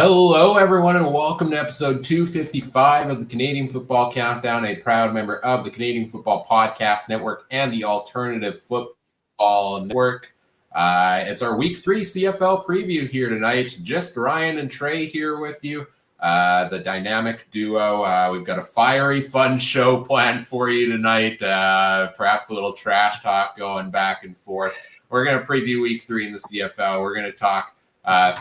Hello, everyone, and welcome to episode 255 of the Canadian Football Countdown, a proud member of the Canadian Football Podcast Network and the Alternative Football Network. It's our Week 3 CFL preview here tonight. Just Ryan and Trey here with you, the dynamic duo. We've got a fiery, fun show planned for you tonight, perhaps a little trash talk going back and forth. We're going to preview Week 3 in the CFL. We're going to talk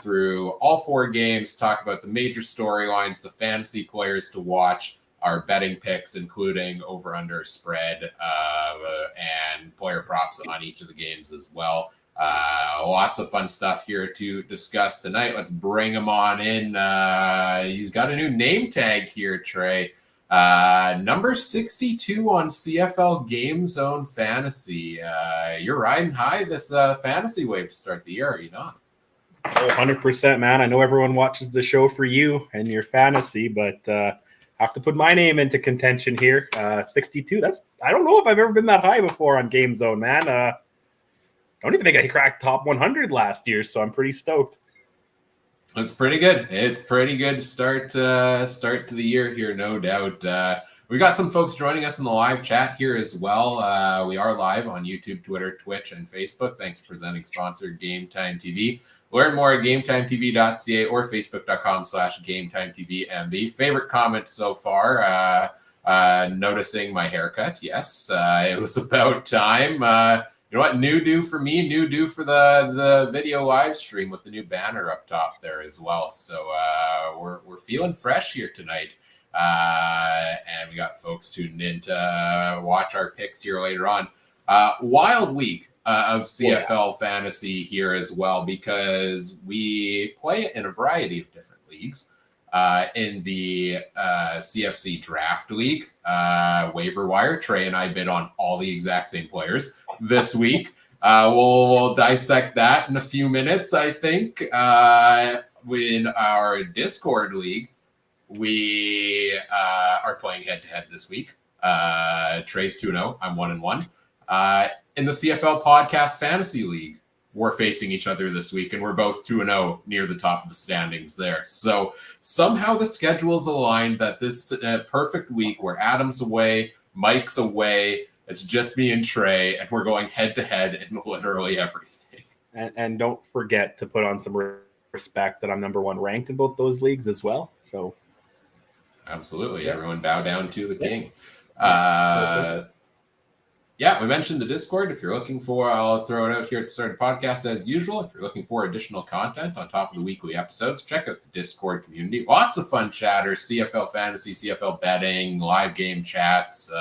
through all four games, talk about the major storylines, the fantasy players to watch, our betting picks, including over-under spread and player props on each of the games as well. Lots of fun stuff here to discuss tonight. Let's bring him on in. He's got a new name tag here, Trey. Number 62 on CFL Game Zone Fantasy. You're riding high this fantasy wave to start the year, are you not? Oh, 100%, man. I know everyone watches the show for you and your fantasy, but have to put my name into contention here. 62, I don't know if I've ever been that high before on Game Zone, man. I don't even think I cracked top 100 last year, so I'm pretty stoked. It's pretty good. It's pretty good start to the year here, no doubt. We got some folks joining us in the live chat here as well. We are live on YouTube, Twitter, Twitch, and Facebook. Thanks to presenting sponsor Game Time TV. Learn more at GameTimeTV.ca or Facebook.com/GameTimeTVMB. Favorite comment so far, noticing my haircut. Yes, it was about time. You know what? New do for me, new do for the video live stream with the new banner up top there as well. So we're feeling fresh here tonight. And we got folks tuned in to watch our picks here later on. Wild week of CFL fantasy here as well, because we play in a variety of different leagues. In the CFC Draft League, waiver wire, Trey and I bid on all the exact same players this week. We'll dissect that in a few minutes, I think. In our Discord League, we are playing head-to-head this week. Trey's 2-0. I'm 1-1. In the CFL Podcast Fantasy League, we're facing each other this week, and we're both 2-0 near the top of the standings there. So somehow the schedule's aligned that this perfect week where Adam's away, Mike's away, it's just me and Trey, and we're going head-to-head in literally everything. And don't forget to put on some respect that I'm number one ranked in both those leagues as well. So absolutely, everyone bow down to the king. Yeah, we mentioned the Discord. If you're looking for, I'll throw it out here at the start of the podcast as usual. If you're looking for additional content on top of the weekly episodes, check out the Discord community. Lots of fun chatters, CFL fantasy, CFL betting, live game chats,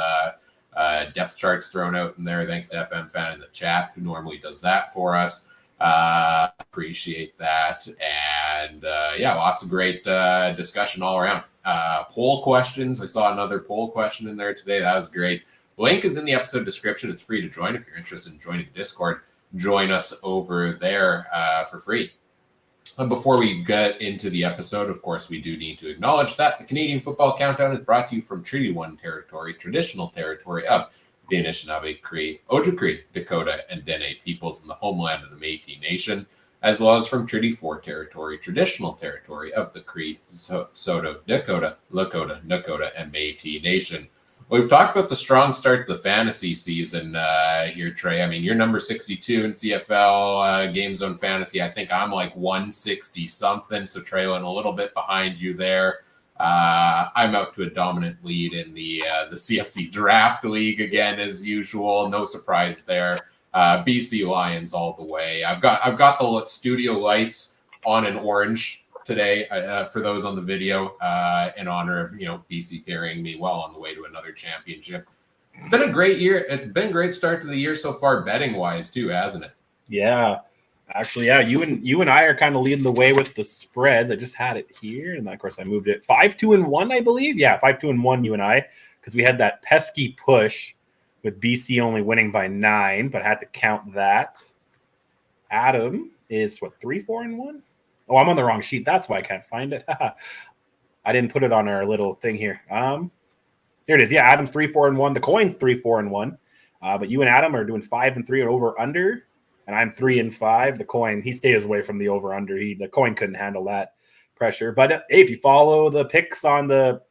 depth charts thrown out in there. Thanks to FM Fan in the chat, who normally does that for us. Appreciate that. And lots of great discussion all around. Poll questions. I saw another poll question in there today. That was great. Link is in the episode description. It's free to join. If you're interested in joining the Discord, join us over there for free. Before we get into the episode, of course, we do need to acknowledge that the Canadian Football Countdown is brought to you from Treaty 1 territory, traditional territory of the Anishinaabe, Cree, Ojibwe, Dakota, and Dene peoples in the homeland of the Métis Nation, as well as from Treaty 4 territory, traditional territory of the Cree, Saulteaux, Dakota, Lakota, Nakota, and Métis Nation. We've talked about the strong start to the fantasy season here, Trey. I mean, you're number 62 in CFL Game Zone Fantasy. I think I'm like 160-something, so trailing a little bit behind you there. I'm out to a dominant lead in the CFC Draft League again, as usual. No surprise there. BC Lions all the way. I've got the studio lights on in orange today for those on the video in honor of BC carrying me well on the way to another championship. It's been a great year. It's been a great start to the year so far, betting wise too, hasn't it? Yeah, actually, yeah. You and I are kind of leading the way with the spreads. I just had it here, and then of course I moved it 5-2-1, I believe. Yeah, 5-2-1. You and I, because we had that pesky push with BC only winning by 9, but I had to count that. Adam is 3-4-1. Oh, I'm on the wrong sheet. That's why I can't find it. I didn't put it on our little thing here. Here it is. Yeah, Adam's 3-4-1. The coin's 3-4-1. But you and Adam are doing 5-3 or over under, and I'm 3-5. The coin, he stays away from the over under. The coin couldn't handle that pressure. But hey, if you follow the picks on the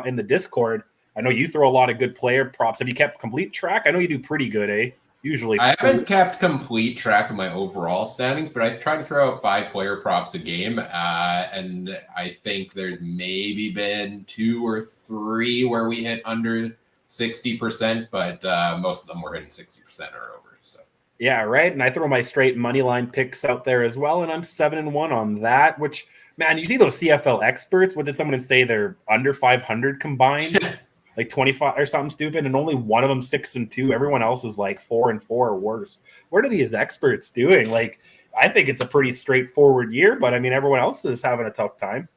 in the Discord, I know you throw a lot of good player props. Have you kept complete track? I know you do pretty good, eh? Usually. I haven't kept complete track of my overall standings, but I try to throw out 5 player props a game. And I think there's maybe been 2 or 3 where we hit under 60%, but most of them were hitting 60% or over. So yeah, right. And I throw my straight money line picks out there as well, and I'm 7-1 on that. Which, man, you see those CFL experts? What did someone say? They're under 500 combined. Like 25 or something stupid, and only one of them 6-2. Everyone else is like 4-4 or worse. What are these experts doing? Like, I think it's a pretty straightforward year, but I mean, everyone else is having a tough time.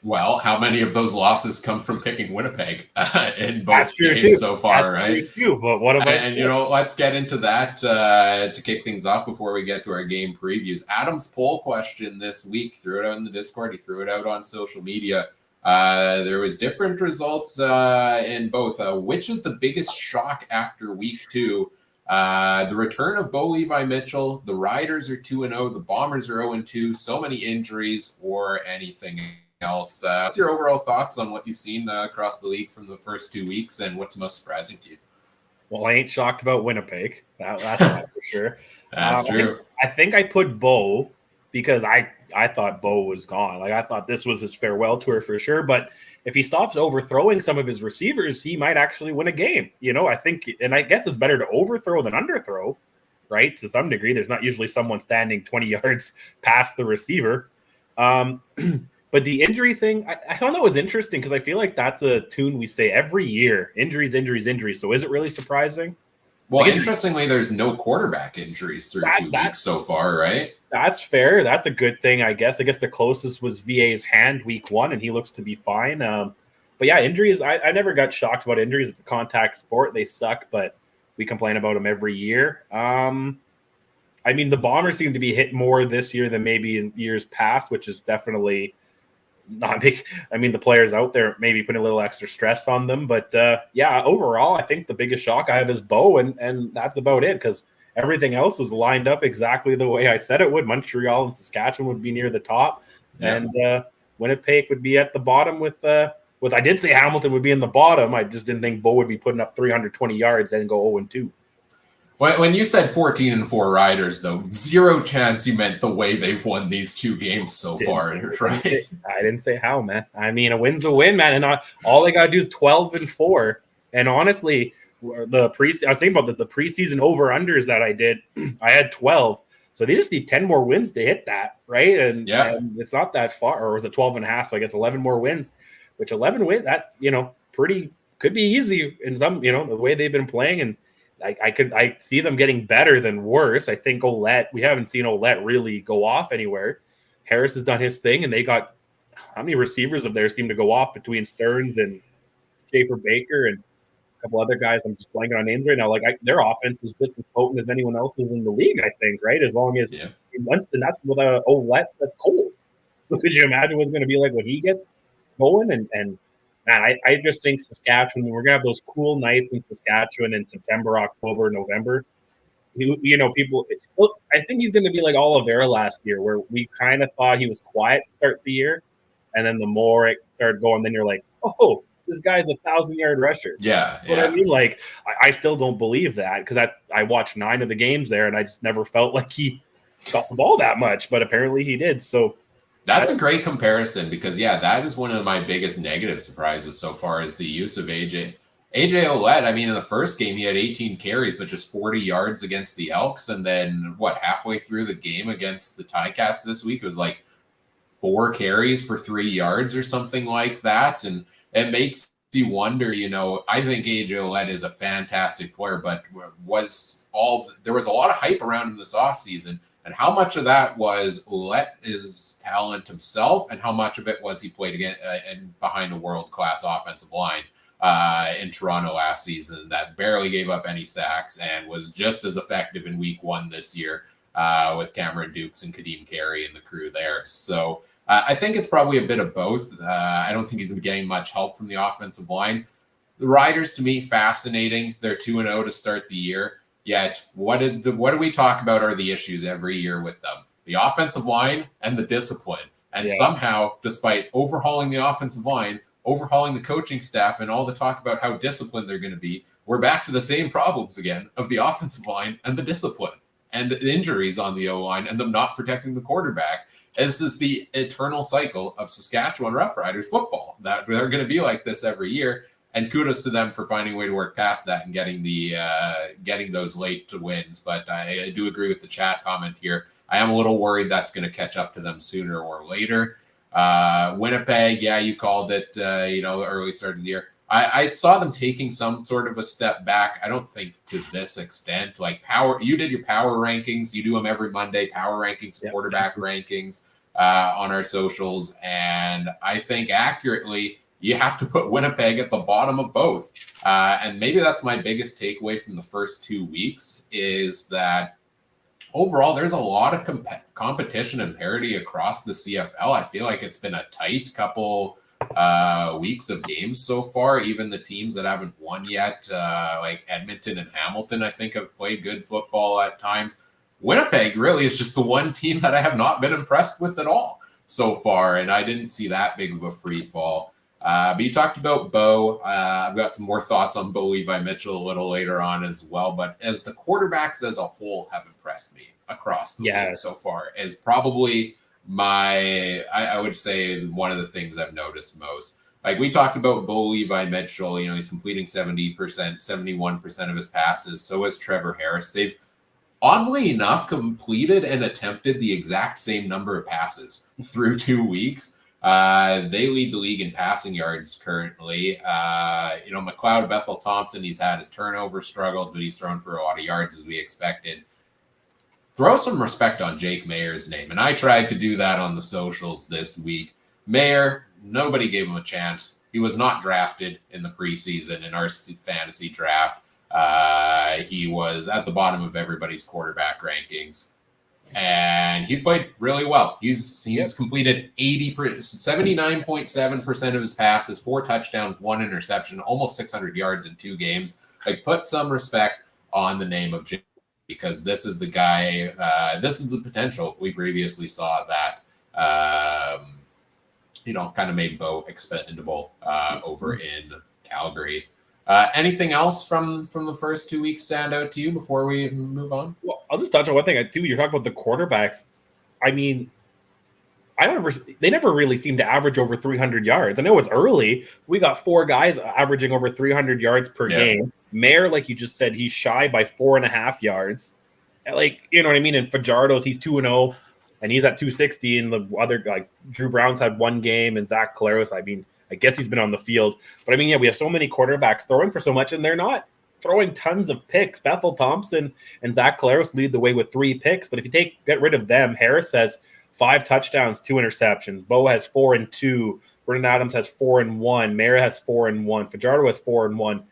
Well, how many of those losses come from picking Winnipeg in both games so far, right? True, but what about let's get into that to kick things off before we get to our game previews. Adam's poll question this week, threw it out in the Discord, he threw it out on social media. There was different results in both. Which is the biggest shock after week 2? The return of Bo Levi Mitchell. The Riders are 2-0. The Bombers are 0-2. So many injuries, or anything else. What's your overall thoughts on what you've seen across the league from the first 2 weeks, and what's most surprising to you? Well, I ain't shocked about Winnipeg. That's not for sure. That's true. I think I put Bo because I thought Bo was gone. Like, I thought this was his farewell tour for sure. But if he stops overthrowing some of his receivers, he might actually win a game. I think, and I guess it's better to overthrow than underthrow, right? To some degree, there's not usually someone standing 20 yards past the receiver. But the injury thing, I thought that was interesting because I feel like that's a tune we say every year. Injuries, injuries, injuries. So is it really surprising? Well, interestingly, there's no quarterback injuries through 2 weeks so far, right? That's fair. That's a good thing, I guess. I guess the closest was VA's hand week 1, and he looks to be fine. But yeah, injuries, I never got shocked about injuries. It's a contact sport. They suck, but we complain about them every year. I mean, the Bombers seem to be hit more this year than maybe in years past, which is definitely not big. I mean, the players out there maybe putting a little extra stress on them. But yeah, overall, I think the biggest shock I have is Bo, and that's about it, because everything else is lined up exactly the way I said it would. Montreal and Saskatchewan would be near the top, and Winnipeg would be at the bottom with I did say Hamilton would be in the bottom. I just didn't think Bo would be putting up 320 yards and go 0-2. When you said 14-4 Riders, though, zero chance you meant the way they've won these 2 games so far, right? I didn't say how, man. I mean, a win's a win, man, and all they got to do is 12-4. And honestly, I was thinking about the preseason over-unders that I did. I had 12. So they just need 10 more wins to hit that, right? And it's not that far. Or was it 12.5? So I guess 11 more wins, which 11 wins, that's, could be easy in some, the way they've been playing. And I see them getting better than worse. I think we haven't seen Ouellette really go off anywhere. Harris has done his thing, and they got how many receivers of theirs seem to go off between Stearns and Schaefer Baker and a couple other guys. I'm just blanking on names right now. Their offense is just as potent as anyone else's in the league, I think, right? As long as Winston, that's with Ouellette, that's cold. Could you imagine what's going to be like when he gets going? And man, I just think Saskatchewan, we're going to have those cool nights in Saskatchewan in September, October, November. People, I think he's going to be like Oliveira last year, where we kind of thought he was quiet to start the year. And then the more it started going, then you're like, oh, this guy's a 1,000-yard rusher. Yeah. But I mean, I still don't believe that, because I watched 9 of the games there, and I just never felt like he got the ball that much. But apparently he did. So that's a great comparison, because, that is one of my biggest negative surprises so far, is the use of AJ Ouellette. I mean, in the first game, he had 18 carries, but just 40 yards against the Elks. And then, halfway through the game against the Ticats this week, it was like 4 carries for 3 yards or something like that. And it makes you wonder, I think AJ Ouellette is a fantastic player, but there was a lot of hype around him this offseason. And how much of that was Ouellette's talent himself, and how much of it was he played again and behind a world-class offensive line in Toronto last season that barely gave up any sacks and was just as effective in week 1 this year with Cameron Dukes and Kadeem Carey and the crew there. So I think it's probably a bit of both. I don't think he's getting much help from the offensive line. The Riders, to me, fascinating. They're 2-0 to start the year. Yet, what do we talk about are the issues every year with them? The offensive line and the discipline. And somehow, despite overhauling the offensive line, overhauling the coaching staff, and all the talk about how disciplined they're going to be, we're back to the same problems again of the offensive line and the discipline and the injuries on the O-line and them not protecting the quarterback. This is the eternal cycle of Saskatchewan Roughriders football. That they're going to be like this every year. And kudos to them for finding a way to work past that and getting those late to wins. But I do agree with the chat comment here. I am a little worried that's going to catch up to them sooner or later. Winnipeg, yeah, you called it, early start of the year. I saw them taking some sort of a step back. I don't think to this extent. Like you did your power rankings. You do them every Monday, power rankings, quarterback rankings on our socials. And I think accurately, you have to put Winnipeg at the bottom of both. And maybe that's my biggest takeaway from the first 2 weeks is that overall, there's a lot of competition and parity across the CFL. I feel like it's been a tight couple weeks of games so far. Even the teams that haven't won yet, like Edmonton and Hamilton, I think have played good football at times. Winnipeg really is just the one team that I have not been impressed with at all so far, and I didn't see that big of a free fall. But you talked about Bo. I've got some more thoughts on Bo Levi Mitchell a little later on as well. But as the quarterbacks as a whole have impressed me across the league so far, is probably I would say one of the things I've noticed most. Like we talked about Bo Levi Mitchell, he's completing 70%, 71% of his passes. So is Trevor Harris. They've oddly enough completed and attempted the exact same number of passes through 2 weeks. They lead the league in passing yards currently. McLeod, Bethel Thompson, he's had his turnover struggles, but he's thrown for a lot of yards as we expected. Throw some respect on Jake Mayer's name. And I tried to do that on the socials this week. Mayer, nobody gave him a chance. He was not drafted in the preseason in our fantasy draft. He was at the bottom of everybody's quarterback rankings. And he's played really well. He's completed 79.7% of his passes, 4 touchdowns, 1 interception, almost 600 yards in 2 games. Like, put some respect on the name of Jim, because this is the guy. This is the potential. We previously saw that. Kind of made Bo expendable over in Calgary. Anything else from the first 2 weeks stand out to you before we move on? Well, I'll just touch on one thing too. You're talking about the quarterbacks. I mean, they never really seem to average over 300 yards. I know it's early. We got 4 guys averaging over 300 yards per game. Mayer, like you just said, he's shy by 4.5 yards. Like, you know what I mean? And Fajardo's, he's 2-0, and he's at 260. And the other, like Drew Brown's had 1 game, and Zach Collaros, I mean, I guess he's been on the field. But I mean, we have so many quarterbacks throwing for so much, and they're not throwing tons of picks. Bethel Thompson and Zach Collaros lead the way with 3 picks. But if you get rid of them, Harris has 5 touchdowns, 2 interceptions. Bo has 4 and 2. Brendan Adams has 4 and 1. Mayer has 4 and 1. Fajardo has 4 and 1.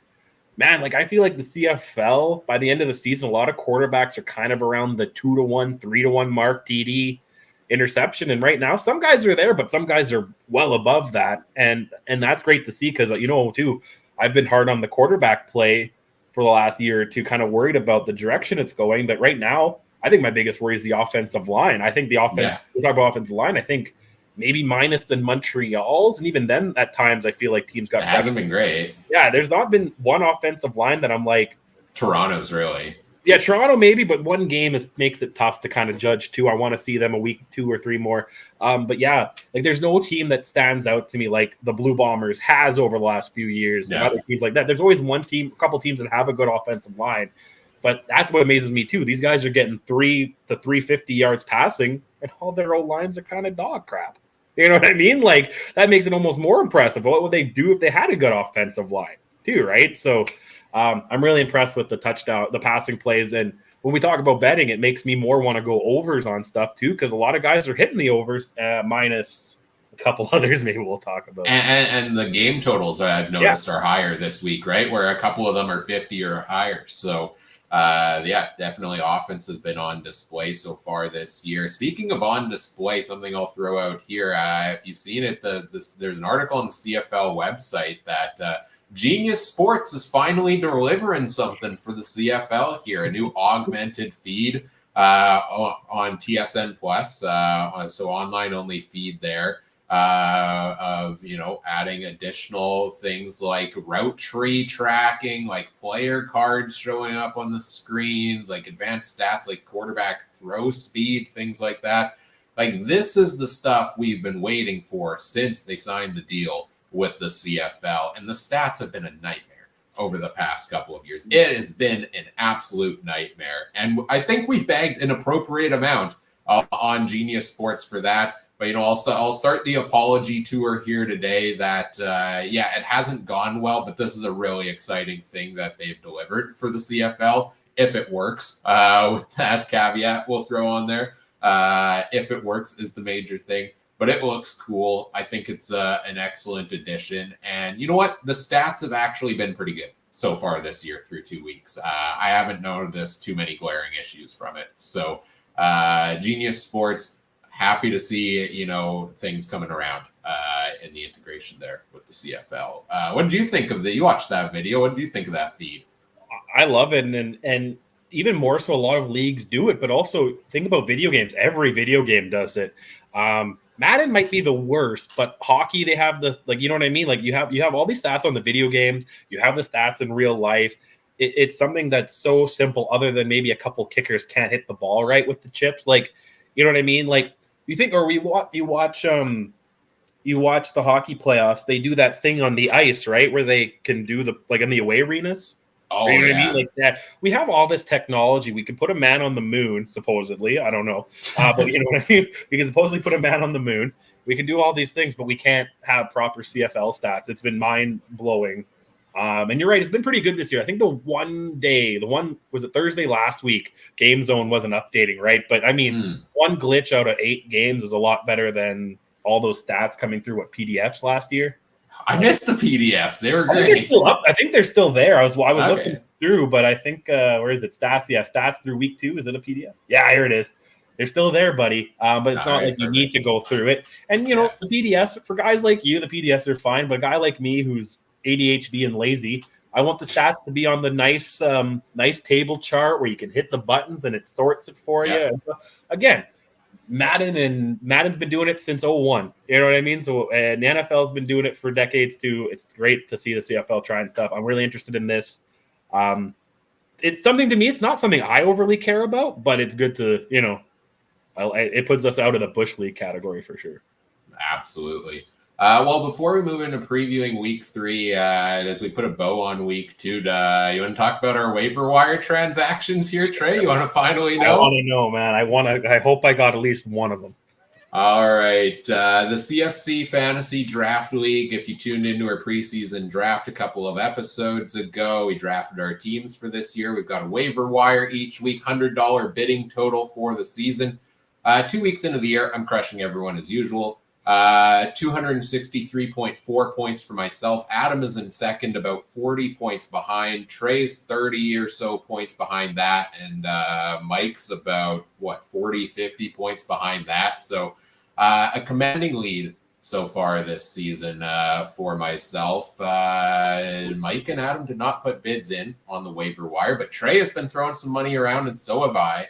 Man, like I feel like the CFL, by the end of the season, a lot of quarterbacks are kind of around the 2-1, 3-1 mark, TD, interception. And right now, some guys are there, but some guys are well above that. And that's great to see because, too, I've been hard on the quarterback play for the last year or two, kind of worried about the direction it's going. But right now, I think my biggest worry is the offensive line. I think the offense, we talk about offensive line, I think maybe minus the Montreal's. And even then, at times, I feel like teams got... It hasn't been great. Yeah, there's not been one offensive line that I'm like... Toronto's really... Yeah, Toronto maybe, but one game makes it tough to kind of judge too. I want to see them a week, 2 or 3 more. But yeah, like there's no team that stands out to me like the Blue Bombers has over the last few years. And other teams like that. There's always one team, a couple teams that have a good offensive line. But that's what amazes me too. These guys are getting 3 to 350 yards passing, and all their old lines are kind of dog crap. You know what I mean? Like that makes it almost more impressive. What would they do if they had a good offensive line too, right? So I'm really impressed with the touchdown, the passing plays. And when we talk about betting, it makes me more want to go overs on stuff too, because a lot of guys are hitting the overs, minus a couple others maybe we'll talk about. And the game totals that I've noticed are higher this week, right? Where a couple of them are 50 or higher. So, definitely offense has been on display so far this year. Speaking of on display, something I'll throw out here. If you've seen it, there's an article on the CFL website that Genius Sports is finally delivering something for the CFL here, a new augmented feed on TSN Plus, so online only feed there. Of adding additional things like route tree tracking, like player cards showing up on the screens, like advanced stats like quarterback throw speed, things like that. Like, this is the stuff we've been waiting for since they signed the deal with the CFL, and the stats have been a nightmare over the past couple of years. It has been an absolute nightmare, and I think we've bagged an appropriate amount on Genius Sports for that. But, I'll start the apology tour here today that, it hasn't gone well, but this is a really exciting thing that they've delivered for the CFL, if it works, with that caveat we'll throw on there. If it works is the major thing, but it looks cool. I think it's an excellent addition. And you know what? The stats have actually been pretty good so far this year through 2 weeks. I haven't noticed too many glaring issues from it. So Genius Sports, happy to see, things coming around in the integration there with the CFL. What did you think of you watched that video? What did you think of that feed? I love it. And even more so, a lot of leagues do it, but also think about video games. Every video game does it. Madden might be the worst, but hockey, they have you know what I mean? Like you have all these stats on the video games. You have the stats in real life. It's something that's so simple, other than maybe a couple kickers can't hit the ball right with the chips. Like, you know what I mean? Like, you think, or you watch the hockey playoffs, they do that thing on the ice, right? Where they can do in the away arenas. Oh, you know yeah. what I mean? Like that. We have all this technology. We can put a man on the moon, supposedly. I don't know. But you know what I mean? We can supposedly put a man on the moon. We can do all these things, but we can't have proper CFL stats. It's been mind-blowing. And you're right, it's been pretty good this year. I think was it Thursday last week, Game Zone wasn't updating, right? But I mean, one glitch out of 8 games is a lot better than all those stats coming through PDFs last year. I missed the PDFs. They were great. They're still up. I think they're still there. I was okay. looking through, but I think where is it? Stats? Yeah, stats through week 2. Is it a PDF? Yeah, here it is. They're still there, buddy. But it's not like you need to go through it. And the PDFs, for guys like you, the PDFs are fine. But a guy like me who's ADHD and lazy, I want the stats to be on the nice table chart where you can hit the buttons and it sorts it for you. And so, again, Madden's been doing it since 2001. You know what I mean? So, and the NFL's been doing it for decades too. It's great to see the CFL trying stuff. I'm really interested in this. It's something to me. It's not something I overly care about, but it's good to, it puts us out of the Bush League category for sure. Absolutely. Well, before we move into previewing week 3, as we put a bow on week 2, you want to talk about our waiver wire transactions here, Trey? You want to finally know? I want to know, man. I hope I got at least one of them. All right. The CFC Fantasy Draft League, if you tuned into our preseason draft a couple of episodes ago, we drafted our teams for this year. We've got a waiver wire each week, $100 bidding total for the season. 2 weeks into the year, I'm crushing everyone as usual. 263.4 points for myself. Adam is in second, about 40 points behind. Trey's 30 or so points behind that. And Mike's about, 40, 50 points behind that. So a commanding lead so far this season for myself. Mike and Adam did not put bids in on the waiver wire, but Trey has been throwing some money around, and so have I.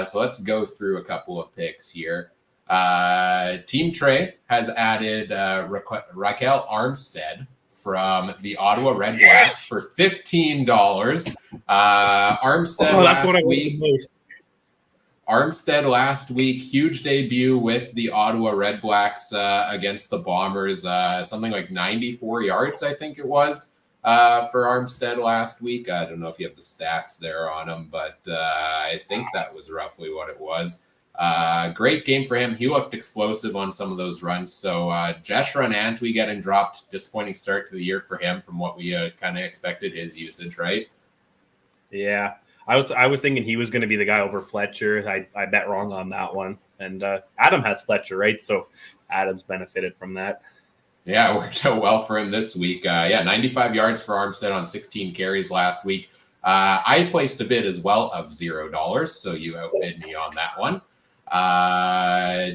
So let's go through a couple of picks here. Team Trey has added Raquel Armstead from the Ottawa Redblacks for $15. Armstead last week, huge debut with the Ottawa Redblacks against the Bombers. Something like 94 yards, I think it was, for Armstead last week. I don't know if you have the stats there on him, but I think that was roughly what it was. Great game for him. He looked explosive on some of those runs. So Jeshurun Antwi getting dropped. Disappointing start to the year for him from what we kind of expected his usage, right? Yeah. I was thinking he was going to be the guy over Fletcher. I bet wrong on that one. And Adam has Fletcher, right? So Adam's benefited from that. Yeah, it worked out well for him this week. 95 yards for Armstead on 16 carries last week. I placed a bid as well of $0, so you outbid me on that one.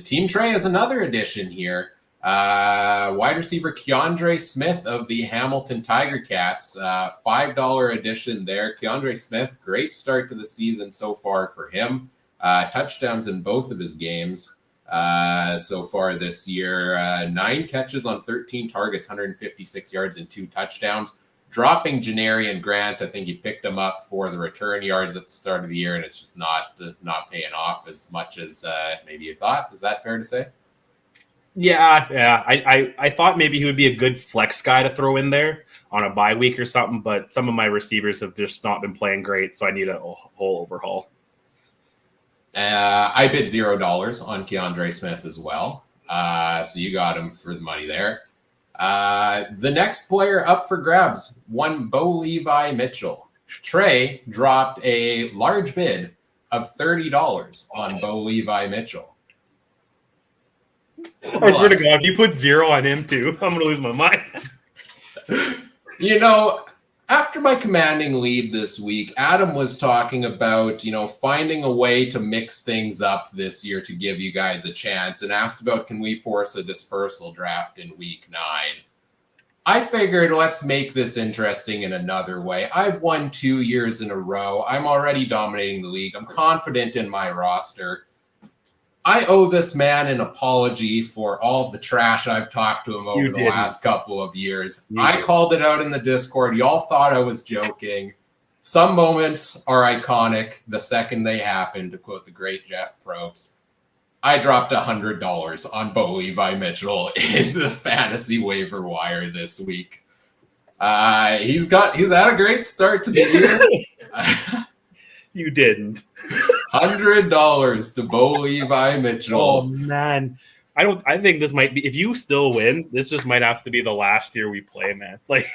Team Trey has another addition here. Wide receiver Keandre Smith of the Hamilton Tiger Cats, $5 addition there. Keandre Smith, great start to the season so far for him. touchdowns in both of his games so far this year. 9 catches on 13 targets, 156 yards and 2 touchdowns. Dropping Janarian Grant, I think he picked him up for the return yards at the start of the year, and it's just not paying off as much as maybe you thought. Is that fair to say? Yeah. I thought maybe he would be a good flex guy to throw in there on a bye week or something, but some of my receivers have just not been playing great, so I need a whole overhaul. I bid $0 on Keandre Smith as well, so you got him for the money there. The next player up for grabs, one Bo Levi Mitchell. Trey dropped a large bid of $30 on Bo Levi Mitchell. I swear to God, if you put 0 on him too, I'm going to lose my mind. You know, after my commanding lead this week, Adam was talking about, finding a way to mix things up this year to give you guys a chance, and asked about, can we force a dispersal draft in week 9? I figured, let's make this interesting in another way. I've won 2 years in a row. I'm already dominating the league. I'm confident in my roster. I owe this man an apology for all of the trash I've talked to him over the last couple of years. I called it out in the Discord. Y'all thought I was joking. Some moments are iconic the second they happen, to quote the great Jeff Probst. I dropped $100 on Bo Levi Mitchell in the fantasy waiver wire this week. He's had a great start to the year. You didn't. $100 to Bo Levi Mitchell. Oh man, I think this might be. If you still win, this just might have to be the last year we play, man. Like,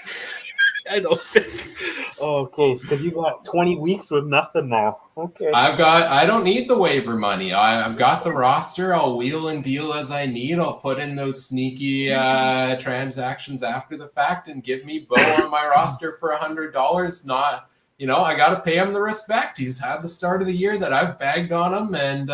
I don't think. Okay, because you got 20 weeks with nothing now. Okay. I don't need the waiver money. I've got the roster. I'll wheel and deal as I need. I'll put in those sneaky transactions after the fact and give me Bo on my roster for $100. Not. I got to pay him the respect. He's had the start of the year that I've bagged on him. And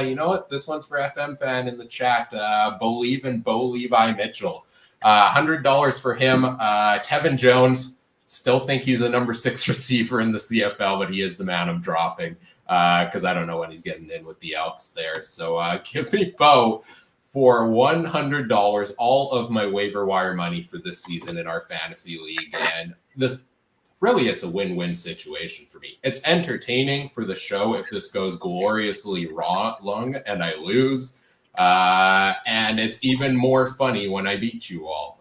you know what? This one's for FM Fan in the chat. Believe in Bo Levi Mitchell. $100 for him. Tevin Jones, still think he's a number 6 receiver in the CFL, but he is the man I'm dropping because I don't know when he's getting in with the Elks there. So give me Bo for $100, all of my waiver wire money for this season in our fantasy league. And really, it's a win-win situation for me. It's entertaining for the show if this goes gloriously wrong and I lose. And it's even more funny when I beat you all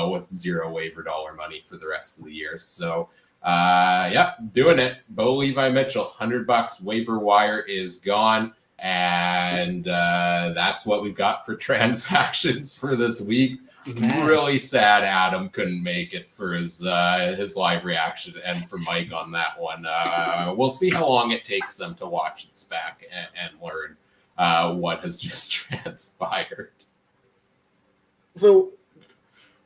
with 0 waiver dollar money for the rest of the year. So, doing it. Bo Levi Mitchell, $100 waiver wire is gone. And that's what we've got for transactions for this week. Man. Really sad Adam couldn't make it for his live reaction and for Mike on that one. We'll see how long it takes them to watch this back and learn what has just transpired. So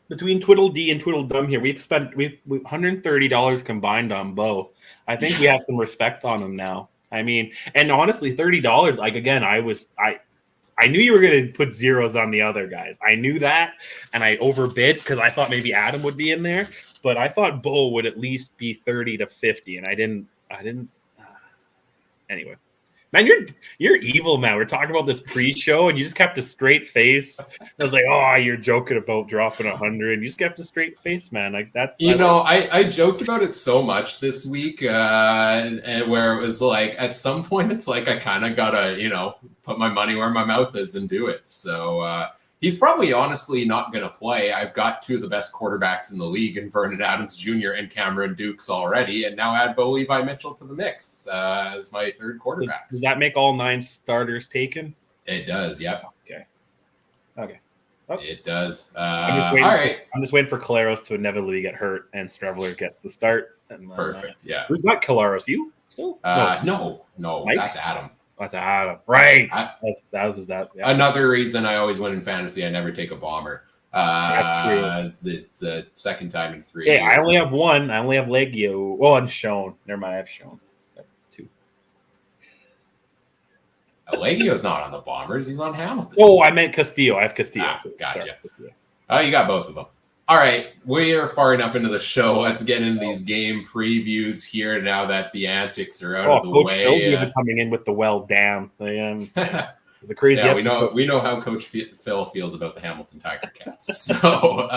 between Twiddledee and Twiddledum here, we've $130 combined on Bo. I think we have some respect on him now. I mean, and honestly, $30. Like again, I knew you were going to put zeros on the other guys. I knew that, and I overbid because I thought maybe Adam would be in there, but I thought Bo would at least be 30 to 50, and I didn't. Anyway, man, you're evil, man. We're talking about this pre-show, and you just kept a straight face. I was like, oh, you're joking about dropping 100. You just kept a straight face, man. Like that's. I joked about it so much this week, and where it was like, at some point, it's like I kind of gotta, put my money where my mouth is and do it. So he's probably honestly not going to play. I've got 2 of the best quarterbacks in the league in Vernon Adams Jr. and Cameron Dukes already, and now add Bo Levi Mitchell to the mix as my 3rd quarterback. Does that make all 9 starters taken? It does, yep. Okay. Oh. It does. All right. I'm just waiting for Caleros to inevitably get hurt and Streveler gets the start. And, perfect, yeah. Who's got Caleros? You? Still? No, Mike? That's Adam. That's Adam. Right. Yeah. Another reason I always win in fantasy, I never take a bomber. That's true. The second time in 3 years. I only have 1. I only have Legio. Well, and Schoen. Never mind, I have Schoen. 2. Legio's not on the Bombers. He's on Hamilton. Oh, I meant Castillo. I have Castillo. Gotcha. Oh, you got both of them. All right, we are far enough into the show. Let's get into these game previews here now that the antics are out of the Coach Phil's way. even coming in with the well damn. The crazy yeah, episode. we know how Coach Phil feels about the Hamilton Tiger Cats. So,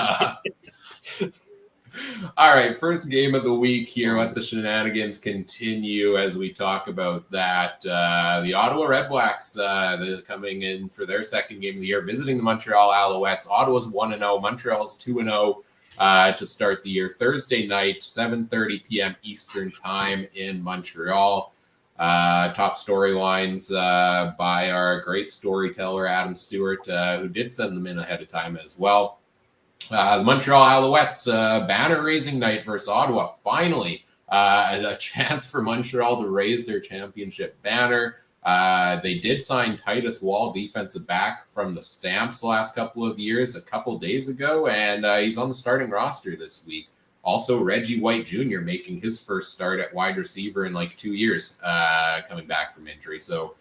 all right, first game of the week here. Let the shenanigans continue as we talk about that. The Ottawa Redblacks they're coming in for their second game of the year, visiting the Montreal Alouettes. Ottawa's 1-0, Montreal's 2-0 to start the year. Thursday night, 7:30 p.m. Eastern Time in Montreal. Top storylines by our great storyteller, Adam Stewart, who did send them in ahead of time as well. The Montreal Alouettes banner-raising night versus Ottawa. Finally, a chance for Montreal to raise their championship banner. They did sign Titus Wall, defensive back from the Stamps last couple of years, a couple days ago, and he's on the starting roster this week. Also, Reggie White Jr. making his first start at wide receiver in like 2 years, coming back from injury. So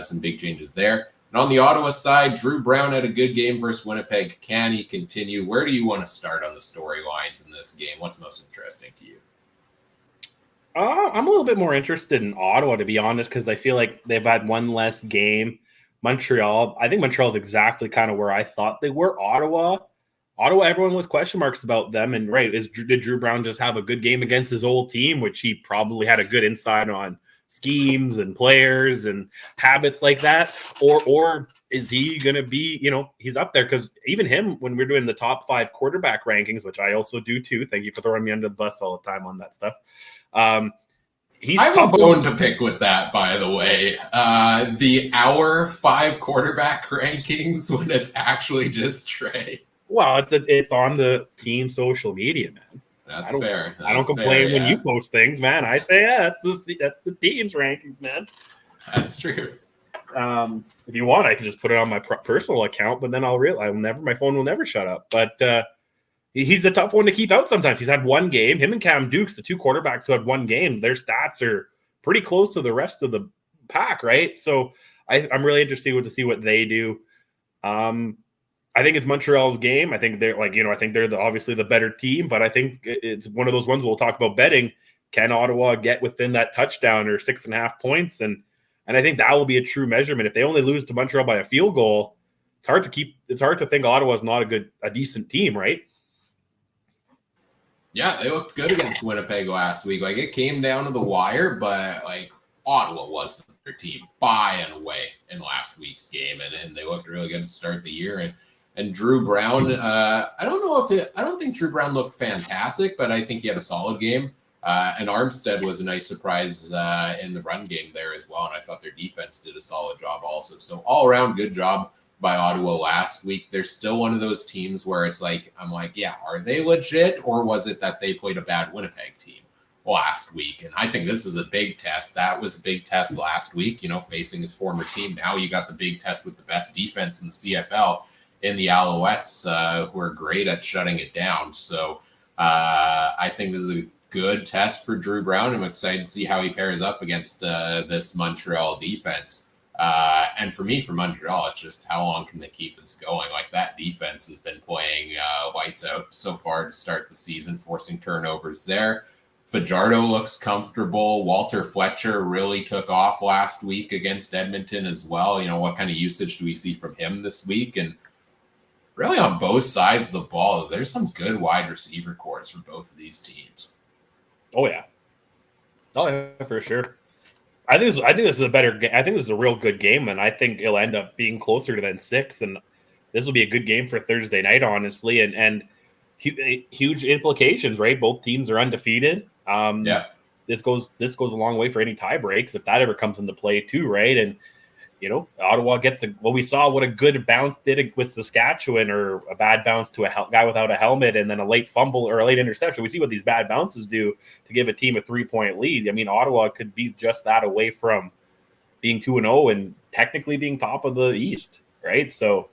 some big changes there. And on the Ottawa side, Drew Brown had a good game versus Winnipeg. Can he continue? Where do you want to start on the storylines in this game? What's most interesting to you? I'm a little bit more interested in Ottawa, to be honest, because I feel like they've had one less game. Montreal, I think Montreal is exactly kind of where I thought they were. Ottawa, everyone was question marks about them. And did Drew Brown just have a good game against his old team, which he probably had a good insight on schemes and players and habits like that, or is he going to be, he's up there? Because even him, when we're doing the top 5 quarterback rankings, which I also do too, thank you for throwing me under the bus all the time on that stuff. He's I have a bone to pick with that, by the way. Our 5 quarterback rankings when it's actually just Trey. Well, it's on the team social media, man. That's fair. I don't complain when you post things, man. I say, that's the team's rankings, man. That's true. If you want, I can just put it on my personal account, but then my phone will never shut up. But he's a tough one to keep out sometimes. He's had one game. Him and Cam Dukes, the 2 quarterbacks who had one game, their stats are pretty close to the rest of the pack, right? So I'm really interested to see what they do. I think it's Montreal's game. I think they're obviously the better team, but I think it's one of those ones we'll talk about betting. Can Ottawa get within that touchdown or 6.5 points? And I think that will be a true measurement. If they only lose to Montreal by a field goal, it's hard to think Ottawa's not a decent team, right? Yeah, they looked good against Winnipeg last week. Like, it came down to the wire, but like Ottawa was their team by and away in last week's game, and they looked really good to start the year. And Drew Brown, I don't think Drew Brown looked fantastic, but I think he had a solid game. And Armstead was a nice surprise in the run game there as well. And I thought their defense did a solid job also. So all around, good job by Ottawa last week. They're still one of those teams where it's like, I'm like, yeah, are they legit? Or was it that they played a bad Winnipeg team last week? And I think this is a big test. That was a big test last week, facing his former team. Now you got the big test with the best defense in the CFL in the Alouettes, who are great at shutting it down. So I think this is a good test for Drew Brown. I'm excited to see how he pairs up against this Montreal defense. And for Montreal, it's just how long can they keep this going? Like, that defense has been playing lights out so far to start the season, forcing turnovers there. Fajardo looks comfortable. Walter Fletcher really took off last week against Edmonton as well. What kind of usage do we see from him this week? And really on both sides of the ball, there's some good wide receiver cores for both of these teams. Oh yeah, for sure. I think this is a better game. I think this is a real good game, and I think it'll end up being closer than 6. And this will be a good game for Thursday night, honestly. And huge implications, right? Both teams are undefeated. This goes a long way for any tie breaks if that ever comes into play too, right? And Ottawa gets we saw what a good bounce did with Saskatchewan, or a bad bounce to a guy without a helmet, and then a late fumble or a late interception. We see what these bad bounces do to give a team a 3-point lead. I mean, Ottawa could be just that away from being 2-0 and technically being top of the East, right? So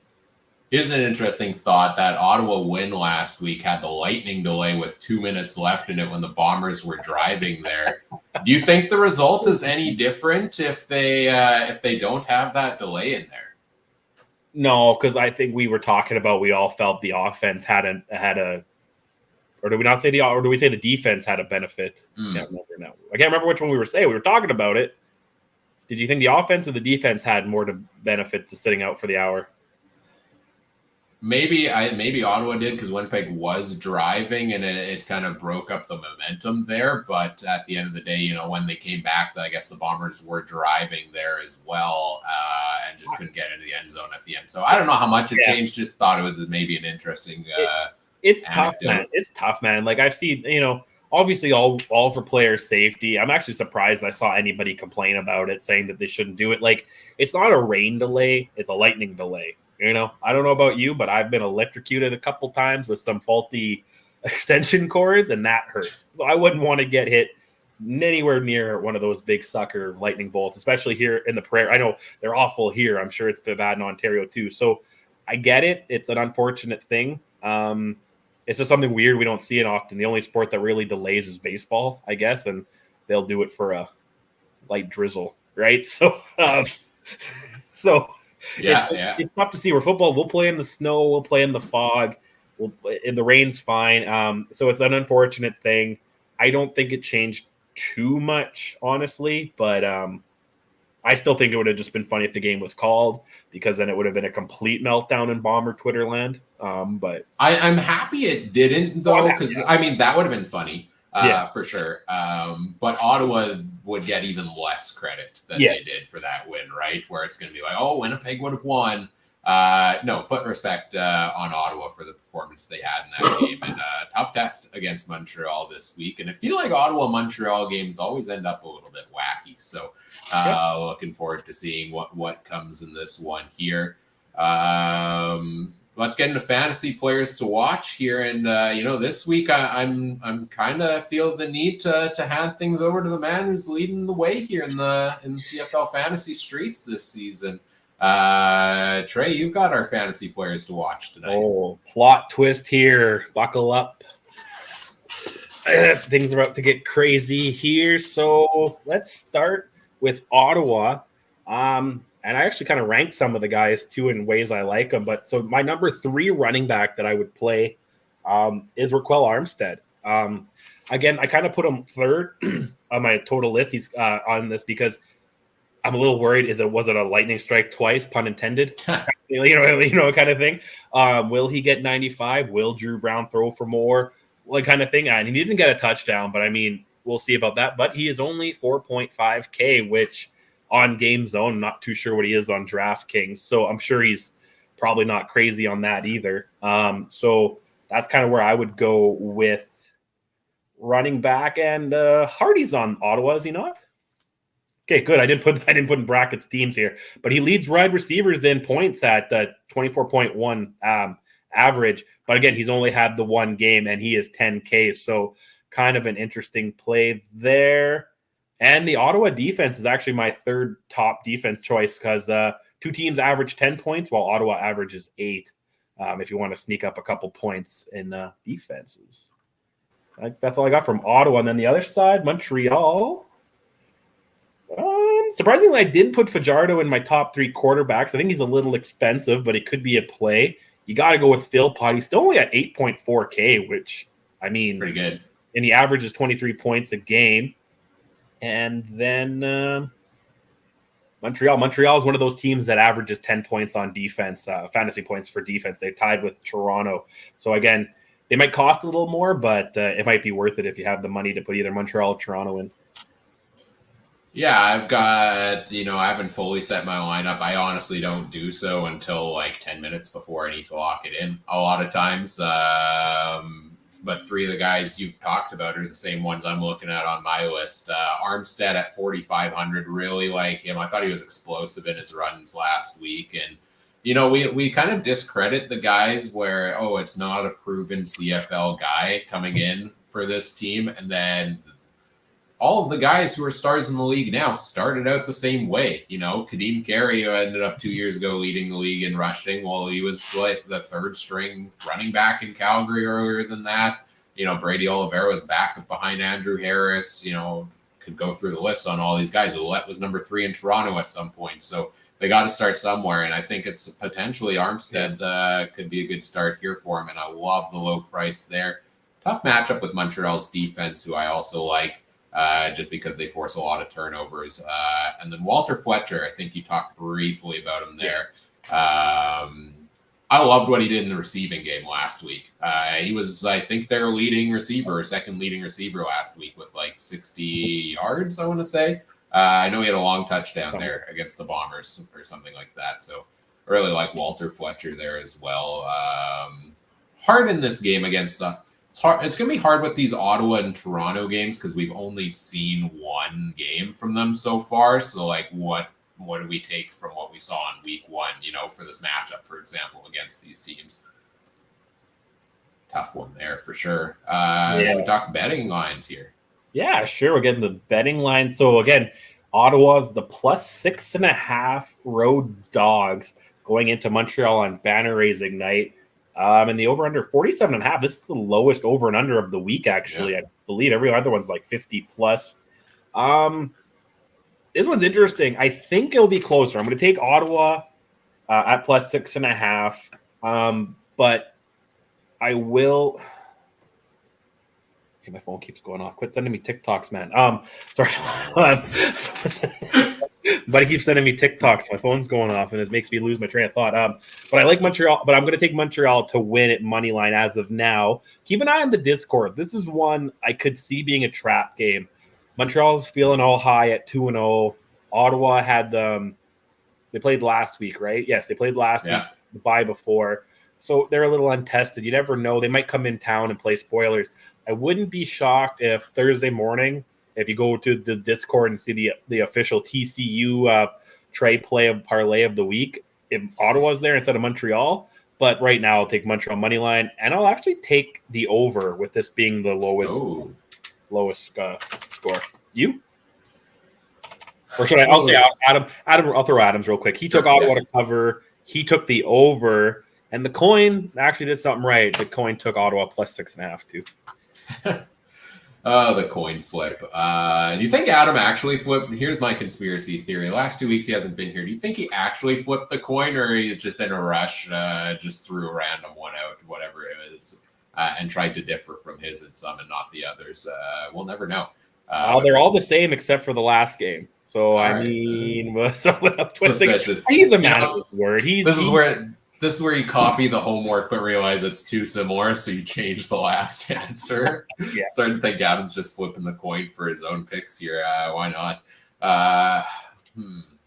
here's an interesting thought. That Ottawa win last week had the lightning delay with 2 minutes left in it when the Bombers were driving there. Do you think the result is any different if they don't have that delay in there? No, because I think we were talking about we all felt the offense had a or do we not say or do we say the defense had a benefit? I can't remember now. I can't remember which one we were saying. We were talking about it. Did you think the offense or the defense had more to benefit to sitting out for the hour? Maybe Ottawa did because Winnipeg was driving and it kind of broke up the momentum there. But at the end of the day, when they came back, I guess the Bombers were driving there as well and just couldn't get into the end zone at the end. So I don't know how much it changed. Just thought it was maybe an interesting. It's tough, man. It's tough, man. Like I've seen, obviously all for player safety. I'm actually surprised I saw anybody complain about it, saying that they shouldn't do it. Like it's not a rain delay; it's a lightning delay. I don't know about you, but I've been electrocuted a couple times with some faulty extension cords, and that hurts. So I wouldn't want to get hit anywhere near one of those big sucker lightning bolts, especially here in the Prairie. I know they're awful here. I'm sure it's been bad in Ontario too. So I get it. It's an unfortunate thing. It's just something weird we don't see it often. The only sport that really delays is baseball, I guess, and they'll do it for a light drizzle, right? So, it's tough to see. Where football, we'll play in the snow, we'll play in the fog, in the rain's fine. So it's an unfortunate thing. I don't think it changed too much, honestly, but I still think it would have just been funny if the game was called, because then it would have been a complete meltdown in Bomber Twitter land. But I'm happy it didn't, though, because that would have been funny. For sure. But Ottawa would get even less credit than they did for that win, right? Where it's going to be like, oh, Winnipeg would have won. No, put respect on Ottawa for the performance they had in that game. And tough test against Montreal this week. And I feel like Ottawa-Montreal games always end up a little bit wacky. So looking forward to seeing what comes in this one here. Let's get into fantasy players to watch here, and this week I'm kind of feel the need to hand things over to the man who's leading the way here in the CFL fantasy streets this season. Trey, you've got our fantasy players to watch tonight. Oh, plot twist here! Buckle up. Things are about to get crazy here. So let's start with Ottawa. And I actually kind of ranked some of the guys too in ways I like them. But so my number 3 running back that I would play is Raquel Armstead. Again, I kind of put him third on my total list. He's on this because I'm a little worried. Was it a lightning strike twice, pun intended? kind of thing. Will he get 95? Will Drew Brown throw for more? Like kind of thing. And he didn't get a touchdown, but we'll see about that. But he is only 4.5K, which on Game Zone, I'm not too sure what he is on DraftKings. So I'm sure he's probably not crazy on that either. So that's kind of where I would go with running back. And Hardy's on Ottawa, is he not? Okay, good. I didn't put in brackets teams here, but he leads wide receivers in points at 24.1 average. But again, he's only had the one game and he is 10K. So kind of an interesting play there. And the Ottawa defense is actually my third top defense choice because 2 teams average 10 points while Ottawa averages 8. If you want to sneak up a couple points in defenses. That's all I got from Ottawa. And then the other side, Montreal. Surprisingly, I didn't put Fajardo in my top 3 quarterbacks. I think he's a little expensive, but it could be a play. You got to go with Philpott. He's still only at 8.4K, which, it's pretty good. And he averages 23 points a game. And then Montreal. Montreal is one of those teams that averages 10 points on defense, fantasy points for defense. They tied with Toronto. So, again, they might cost a little more, but it might be worth it if you have the money to put either Montreal or Toronto in. Yeah, I've got, I haven't fully set my lineup. I honestly don't do so until like 10 minutes before I need to lock it in a lot of times. But 3 of the guys you've talked about are the same ones I'm looking at on my list. Armstead at 4,500, really like him. I thought he was explosive in his runs last week. And, we kind of discredit the guys where, it's not a proven CFL guy coming in for this team. And then all of the guys who are stars in the league now started out the same way. Kadeem Carey, who ended up 2 years ago leading the league in rushing, while he was like the 3rd string running back in Calgary earlier than that. Brady Oliveira was back up behind Andrew Harris. Could go through the list on all these guys. Ouellette was number 3 in Toronto at some point. So they got to start somewhere, and I think it's potentially Armstead could be a good start here for him, and I love the low price there. Tough matchup with Montreal's defense, who I also like, just because they force a lot of turnovers. And then Walter Fletcher, I think you talked briefly about him there. I loved what he did in the receiving game last week. He was, I think, their second leading receiver last week with like 60 yards, I want to say. I know he had a long touchdown there against the Bombers or something like that. So I really like Walter Fletcher there as well. Hard in this game against it's hard. It's going to be hard with these Ottawa and Toronto games because we've only seen one game from them so far. So like what do we take from what we saw in week one, for this matchup, for example, against these teams? Tough one there for sure. So we talk betting lines here. Yeah, sure. We're getting the betting line. So again, Ottawa's the +6.5 road dogs going into Montreal on banner raising night. And the over-under 47.5. This is the lowest over and under of the week, actually. Yeah. I believe every other one's like 50+. This one's interesting. I think it'll be closer. I'm going to take Ottawa at +6.5. But I will. Okay, my phone keeps going off. Quit sending me TikToks, man. Sorry. But he keeps sending me TikToks. My phone's going off, and it makes me lose my train of thought. But I like Montreal, but I'm going to take Montreal to win at money line as of now. Keep an eye on the Discord. This is one I could see being a trap game. Montreal's feeling all high at 2-0. Ottawa had they played last week, right? Yes, they played last week, the bye before. So they're a little untested. You never know. They might come in town and play spoilers. I wouldn't be shocked if Thursday morning, if you go to the Discord and see the official TCU trade play of parlay of the week, if Ottawa's there instead of Montreal. But right now, I'll take Montreal money line, and I'll actually take the over with this being the lowest score. You? Or should I? I'll say Adam. I'll throw Adams real quick. He took Ottawa to cover. He took the over, and the coin actually did something right. The coin took Ottawa +6.5 too. The coin flip. Do you think Adam actually flipped? Here's my conspiracy theory. Last 2 weeks he hasn't been here. Do you think he actually flipped the coin, or he's just in a rush, just threw a random one out, whatever it is, and tried to differ from his and some and not the others? We'll never know. They're all the same except for the last game. So I mean, he's a man of his word. This is where you copy the homework but realize it's too similar, so you change the last answer. Starting to think Adam's just flipping the coin for his own picks here. Why not?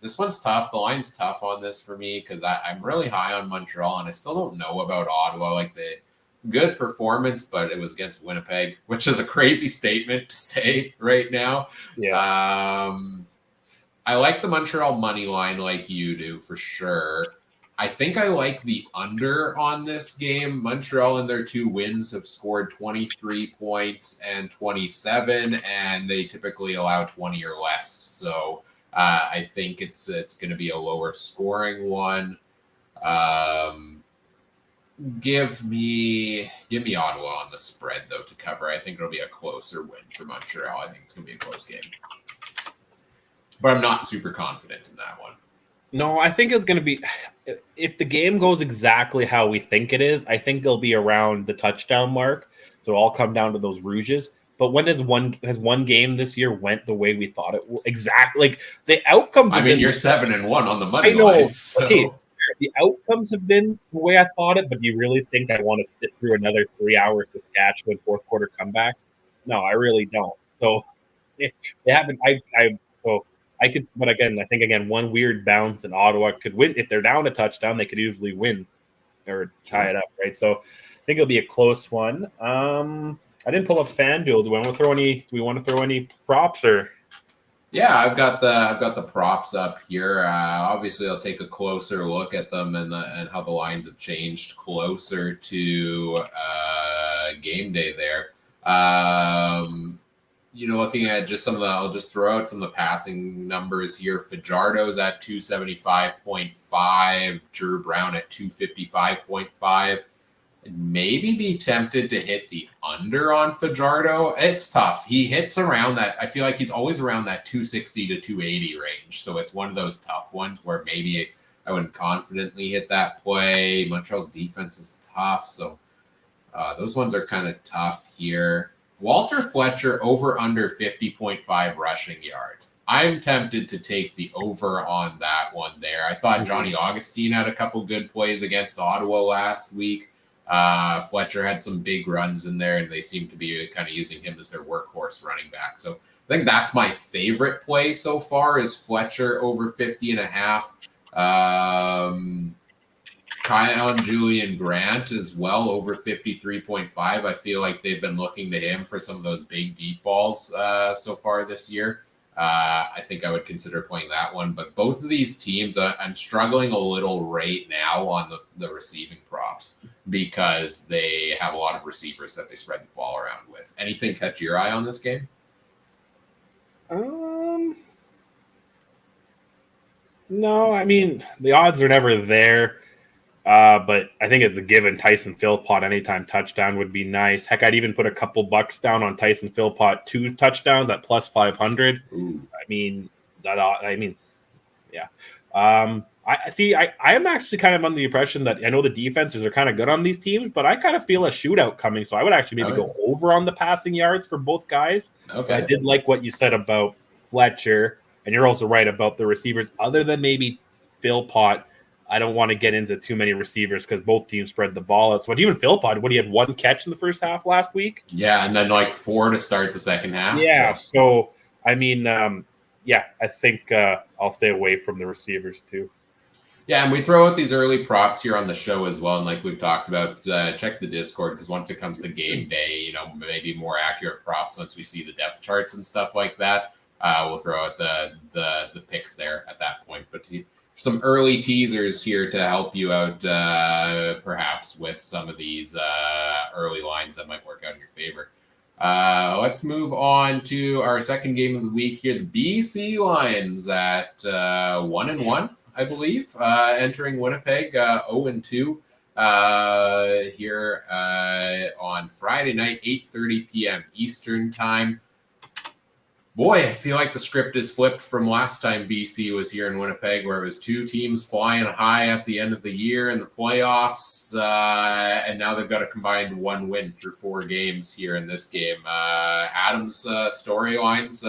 This one's tough. The line's tough on this for me because I'm really high on Montreal, and I still don't know about Ottawa. Like the good performance, but it was against Winnipeg, which is a crazy statement to say right now. I like the Montreal money line like you do for sure. I think I like the under on this game. Montreal in their 2 wins have scored 23 points and 27, and they typically allow 20 or less. So I think it's going to be a lower scoring one. Give me Ottawa on the spread though to cover. I think it'll be a closer win for Montreal. I think it's going to be a close game, but I'm not super confident in that one. No, I think it's going to be, if the game goes exactly how we think it is, I think it'll be around the touchdown mark. So it'll all come down to those rouges. But when has one game this year went the way we thought it would? Exactly. Like the outcomes. You're 7-1 on the money line. So. Okay, the outcomes have been the way I thought it, but do you really think I want to sit through another 3 hours Saskatchewan fourth quarter comeback? No, I really don't. So if they haven't, I could, but again, I think one weird bounce and Ottawa could win. If they're down a touchdown, they could usually win or tie it up, right? So I think it'll be a close one. I didn't pull up FanDuel. Do we want to throw any props or? Yeah, I've got the props up here. Obviously, I'll take a closer look at them and how the lines have changed closer to game day there. Looking at just I'll just throw out some of the passing numbers here. Fajardo's at 275.5, Drew Brown at 255.5. maybe be tempted to hit the under on Fajardo. It's tough. He hits around that. I feel like he's always around that 260 to 280 range. So it's one of those tough ones where maybe I wouldn't confidently hit that play. Montreal's defense is tough. So those ones are kind of tough here. Walter Fletcher over under 50.5 rushing yards. I'm tempted to take the over on that one there. I thought Johnny Augustine had a couple good plays against Ottawa last week. Fletcher had some big runs in there, and they seem to be kind of using him as their workhorse running back. So I think that's my favorite play so far is Fletcher over 50.5. Kion Julian Grant as well over 53.5. I feel like they've been looking to him for some of those big deep balls so far this year. I think I would consider playing that one. But both of these teams, I'm struggling a little right now on the receiving props because they have a lot of receivers that they spread the ball around with. Anything catch your eye on this game? No, I mean, the odds are never there. But I think it's a given. Tyson Philpott anytime touchdown would be nice. Heck, I'd even put a couple bucks down on Tyson Philpott 2 touchdowns at plus 500. Ooh. Yeah. I am actually kind of under the impression that I know the defenses are kind of good on these teams, but I kind of feel a shootout coming. So I would actually maybe go over on the passing yards for both guys. Okay. I did like what you said about Fletcher, and you're also right about the receivers. Other than maybe Philpott, I don't want to get into too many receivers because both teams spread the ball out. So even Philpott, he had 1 catch in the first half last week? Yeah, and then like 4 to start the second half. Yeah, so I mean, I think I'll stay away from the receivers too. Yeah, and we throw out these early props here on the show as well. And like we've talked about, check the Discord because once it comes to game day, maybe more accurate props once we see the depth charts and stuff like that. We'll throw out the picks there at that point. But some early teasers here to help you out, perhaps with some of these early lines that might work out in your favor. Let's move on to our second game of the week here. The BC Lions at 1-1, I believe, entering Winnipeg 0-2 here on Friday night, 8:30 p.m. Eastern time. Boy, I feel like the script is flipped from last time BC was here in Winnipeg, where it was 2 teams flying high at the end of the year in the playoffs, and now they've got a combined 1 win through 4 games here in this game. Adam's storylines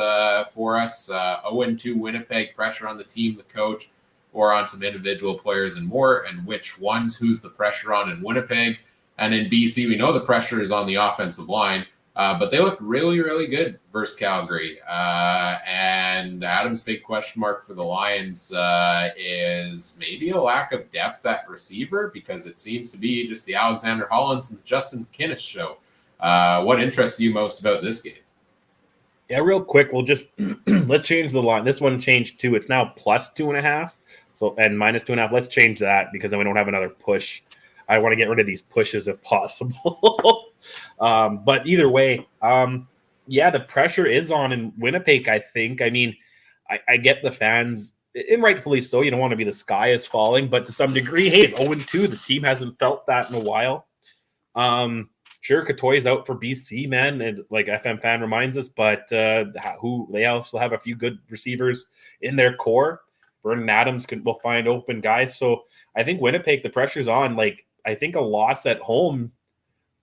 for us, 0-2 Winnipeg, pressure on the team, the coach, or on some individual players and more, and which ones, who's the pressure on in Winnipeg. And in BC, we know the pressure is on the offensive line. But they looked really, really good versus Calgary. And Adam's big question mark for the Lions is maybe a lack of depth at receiver because it seems to be just the Alexander Hollands and the Justin McInnis show. What interests you most about this game? Yeah, real quick, we'll just let's change the line. This one changed too. It's now plus 2.5, and minus 2.5. Let's change that because then we don't have another push. I want to get rid of these pushes if possible. But either way, the pressure is on in Winnipeg, I think. I mean, I get the fans, and rightfully so. You don't want to be the sky is falling, but to some degree, hey, 0-2, this team hasn't felt that in a while. Sure, Katoy's out for BC, man, and like FM fan reminds us, but they also have a few good receivers in their core. Vernon Adams will find open guys. So I think Winnipeg, the pressure's on. Like, I think a loss at home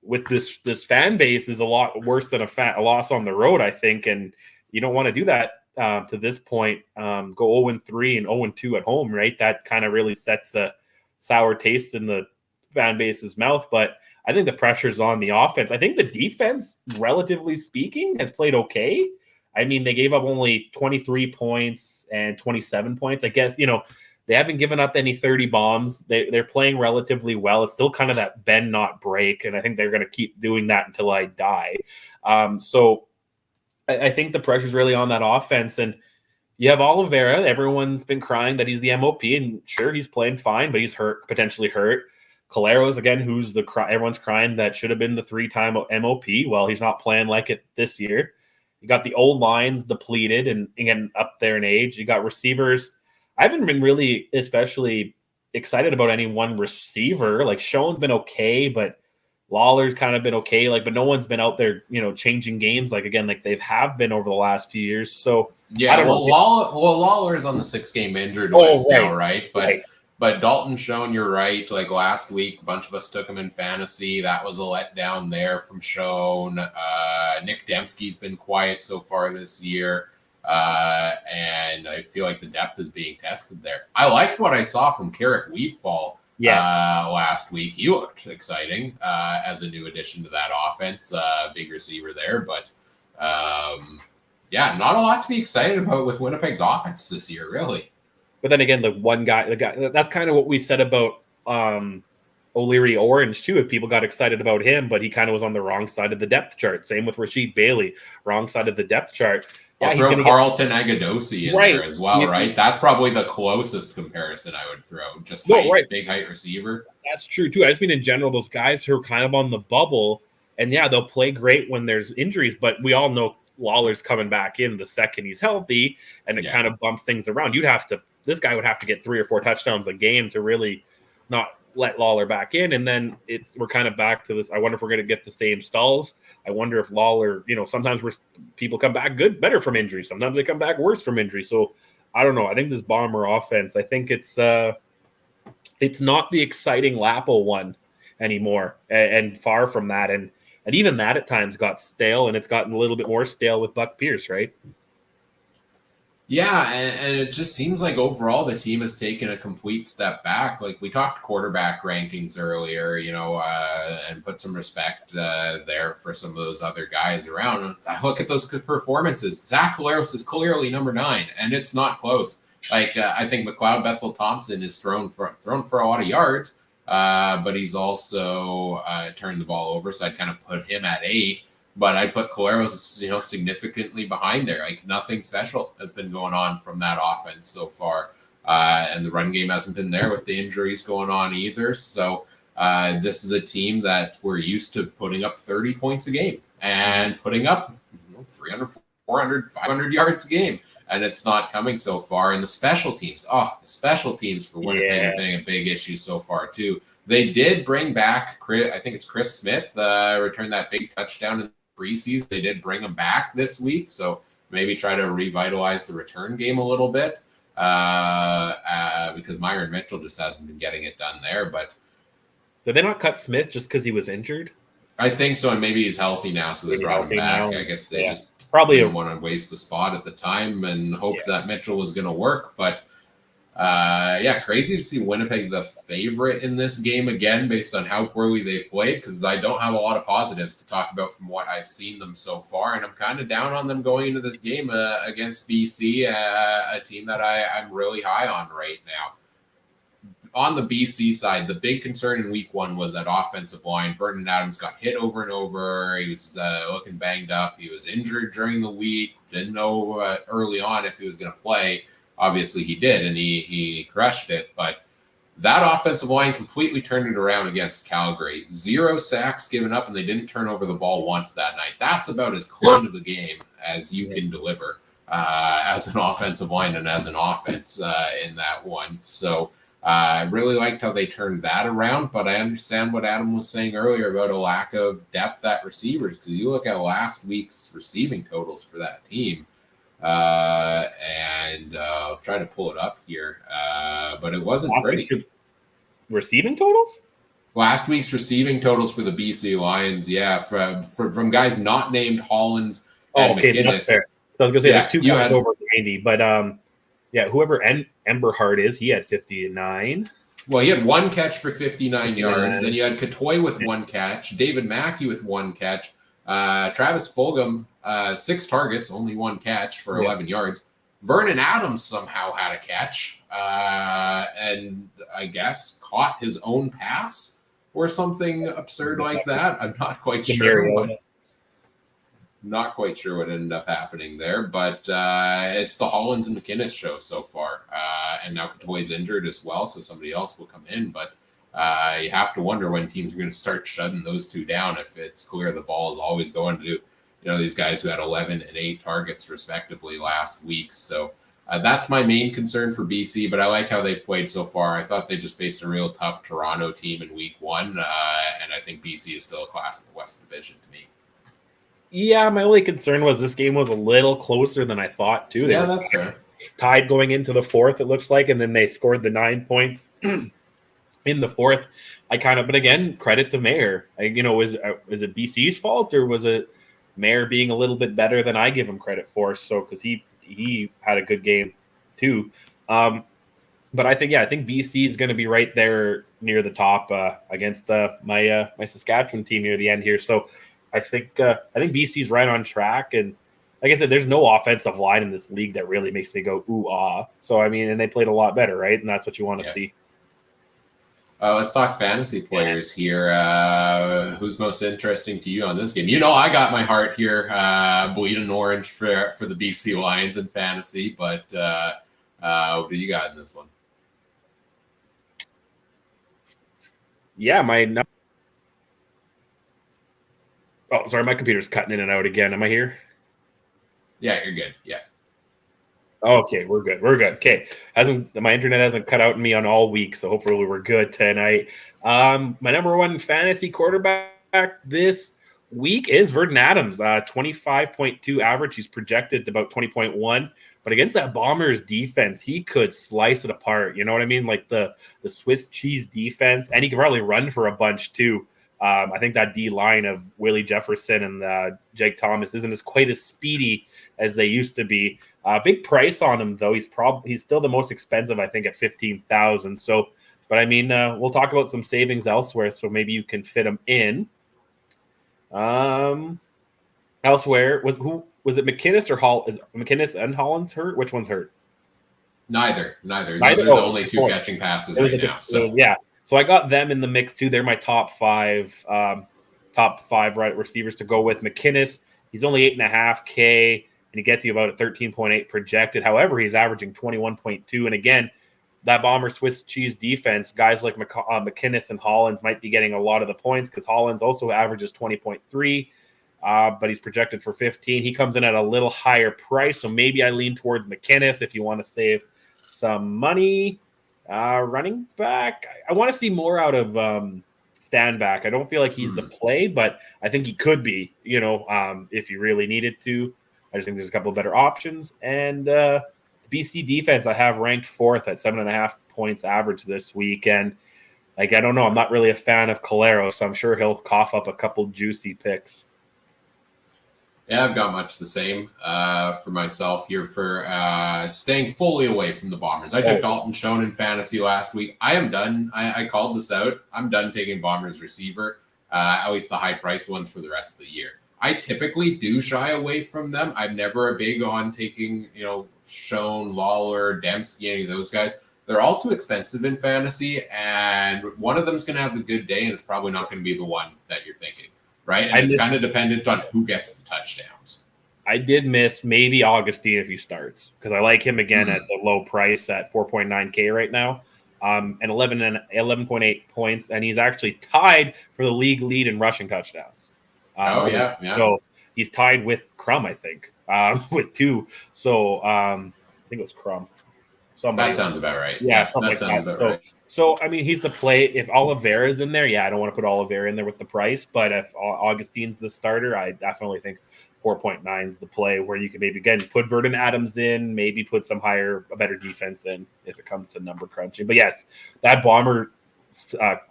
with this fan base is a lot worse than a loss on the road, I think. And you don't want to do that to this point. Go 0-3 and 0-2 at home, right? That kind of really sets a sour taste in the fan base's mouth. But I think the pressure's on the offense. I think the defense, relatively speaking, has played okay. I mean, they gave up only 23 points and 27 points. I guess, they haven't given up any 30 bombs. They're playing relatively well. It's still kind of that bend, not break, and I think they're going to keep doing that until I die. So I think the pressure's really on that offense. And you have Oliveira. Everyone's been crying that he's the MOP, and sure, he's playing fine, but he's potentially hurt. Caleros, again, who's everyone's crying that should have been the 3-time MOP. Well, he's not playing like it this year. You got the old lines depleted and again up there in age. You got receivers. I haven't been really especially excited about any one receiver. Like Schoen's been okay, but Lawler's kind of been okay, but no one's been out there, changing games like they have been over the last few years. So yeah, I don't know. Lawler is on the 6-game injured list now, right? But Dalton Schoen, you're right. Like last week, a bunch of us took him in fantasy. That was a letdown there from Schoen. Nick Dembski's been quiet so far this year. And I feel like the depth is being tested there. I liked what I saw from Carrick Wheatfall last week. He looked exciting as a new addition to that offense. Big receiver there. But not a lot to be excited about with Winnipeg's offense this year, really. But then again, the guy, that's kind of what we said about O'Leary Orange, too. If people got excited about him, but he kind of was on the wrong side of the depth chart. Same with Rasheed Bailey, wrong side of the depth chart. I'll throw Carlton Agadosi in there as well, right? That's probably the closest comparison I would throw. Just big height receiver. That's true, too. I just mean in general, those guys who are kind of on the bubble, and they'll play great when there's injuries, but we all know Lawler's coming back in the second he's healthy, and it kind of bumps things around. This guy would have to get 3 or 4 touchdowns a game to really not let Lawler back in, and then we're kind of back to this. I wonder if we're going to get the same stalls. I wonder if Lawler, sometimes people come back better from injury. Sometimes they come back worse from injury. So I don't know. I think this Bomber offense, I think it's not the exciting Lapo one anymore, and far from that. And even that at times got stale, and it's gotten a little bit more stale with Buck Pierce, right? Yeah, and it just seems like overall the team has taken a complete step back. Like we talked quarterback rankings earlier, and put some respect there for some of those other guys around. I look at those performances. Zach Collaros is clearly number 9, and it's not close. I think McLeod Bethel Thompson is thrown for a lot of yards, but he's also turned the ball over, so I'd kind of put him at 8. But I put Collaros, significantly behind there. Nothing special has been going on from that offense so far. And the run game hasn't been there with the injuries going on either. So this is a team that we're used to putting up 30 points a game and putting up 300, 400, 500 yards a game. And it's not coming so far. And the special teams for Winnipeg have been a big issue so far too. They did bring back, I think it's Chris Smith, returned that big touchdown in preseason. They did bring him back this week, so maybe try to revitalize the return game a little bit because Myron Mitchell just hasn't been getting it done there. But did they not cut Smith just because he was injured? I think so, and maybe he's healthy now, so they brought him back. I guess they just probably didn't want to waste the spot at the time and hoped that Mitchell was going to work, but. Crazy to see Winnipeg the favorite in this game again based on how poorly they've played, because I don't have a lot of positives to talk about from what I've seen them so far, and I'm kind of down on them going into this game against BC, a team that I'm really high on right now. On the BC side, the big concern in week 1 was that offensive line. Vernon Adams got hit over and over. He was looking banged up. He was injured during the week. Didn't know early on if he was going to play. Obviously he did, and he crushed it. But that offensive line completely turned it around against Calgary. 0 sacks given up, and they didn't turn over the ball once that night. That's about as clean of a game as you can deliver as an offensive line and as an offense in that one. So I really liked how they turned that around, but I understand what Adam was saying earlier about a lack of depth at receivers, because you look at last week's receiving totals for that team. And I'll try to pull it up here, but it wasn't pretty. Receiving totals? Last week's receiving totals for the BC Lions, from guys not named Hollins and McInnes. That's fair. So I was going to say there's 2 guys over 90, but whoever Emberhart is, he had 59. Well, he had 1 catch for 59 yards. Then you had Katoy with 1 catch, David Mackey with 1 catch, Travis Fulgham, 6 targets, only 1 catch for 11 yards. Vernon Adams somehow had a catch, and I guess caught his own pass or something absurd like that. I'm not quite sure what ended up happening there, but it's the Hollins and McInnes show so far. And now Katoy's injured as well, so somebody else will come in, but you have to wonder when teams are going to start shutting those 2 down if it's clear the ball is always going to these guys who had 11 and 8 targets respectively last week. So That's my main concern for BC, but I like how they've played so far. I thought they just faced a real tough Toronto team in week 1, and I think BC is still a class in the West Division to me. Yeah, my only concern was this game was a little closer than I thought, too. Yeah, that's fair. Tied going into the fourth, it looks like, and then they scored the 9 points in the fourth. But again, credit to Mayer. Is it BC's fault, or was it Mayer being a little bit better than I give him credit for? So, because he had a good game too. But I think BC is going to be right there near the top against my Saskatchewan team near the end here. So I think BC is right on track. And like I said, there's no offensive line in this league that really makes me go ooh ah. So and they played a lot better, right? And that's what you want to see. Let's talk fantasy players here. Who's most interesting to you on this game? I got my heart here, bleeding orange for the BC Lions in fantasy, but what do you got in this one? Yeah, sorry, my computer's cutting in and out again. Am I here? Yeah, you're good. Yeah. Okay, we're good. Okay, my internet hasn't cut out on me on all week, so hopefully we're good tonight. My number one fantasy quarterback this week is Verdon Adams, 25.2 average. He's projected about 20.1, but against that Bombers defense, he could slice it apart. You know what I mean? Like the Swiss cheese defense, and he can probably run for a bunch too. I think that D line of Willie Jefferson and Jake Thomas isn't quite as speedy as they used to be. Big price on him though. He's still the most expensive, I think, at $15,000. So, but we'll talk about some savings elsewhere, so maybe you can fit him in. Elsewhere was it McInnes or Hall? Is McInnes and Hollins hurt? Which one's hurt? Neither. Those are the only two catching passes right now. So yeah. So I got them in the mix too. They're my top five right receivers to go with. McInnes, he's only $8.5K, and he gets you about a 13.8 projected. However, he's averaging 21.2. And again, that Bomber Swiss cheese defense, guys like McInnes and Hollins might be getting a lot of the points because Hollins also averages 20.3, but he's projected for 15. He comes in at a little higher price, so maybe I lean towards McInnes if you want to save some money. Running back, I want to see more out of Stanback. I don't feel like he's the play, but I think he could be, if you really needed to. I just think there's a couple of better options. And BC defense, I have ranked 4th at 7.5 points average this week. And I don't know, I'm not really a fan of Calero, so I'm sure he'll cough up a couple juicy picks. Yeah, I've got much the same for myself here for staying fully away from the Bombers. I took Dalton Schoen in fantasy last week. I am done. I called this out. I'm done taking Bombers receiver, at least the high-priced ones for the rest of the year. I typically do shy away from them. I'm never a big on taking, Schoen, Lawler, Dempsey, any of those guys. They're all too expensive in fantasy, and one of them's going to have a good day, and it's probably not going to be the one that you're thinking. Right, and it's kind of dependent on who gets the touchdowns. I did miss maybe Augustine if he starts because I like him again at the low price at 4.9K right now, and 11.8 points, and he's actually tied for the league lead in rushing touchdowns. Yeah. So he's tied with Crum, I think, with 2. So I think it was Crum. That sounds about right. Yeah, that sounds about right. So, he's the play. If Oliveira's in there, I don't want to put Oliveira in there with the price. But if Augustine's the starter, I definitely think 4.9 is the play where you can maybe, again, put Verdon Adams in, maybe put a better defense in if it comes to number crunching. But, yes, that Bomber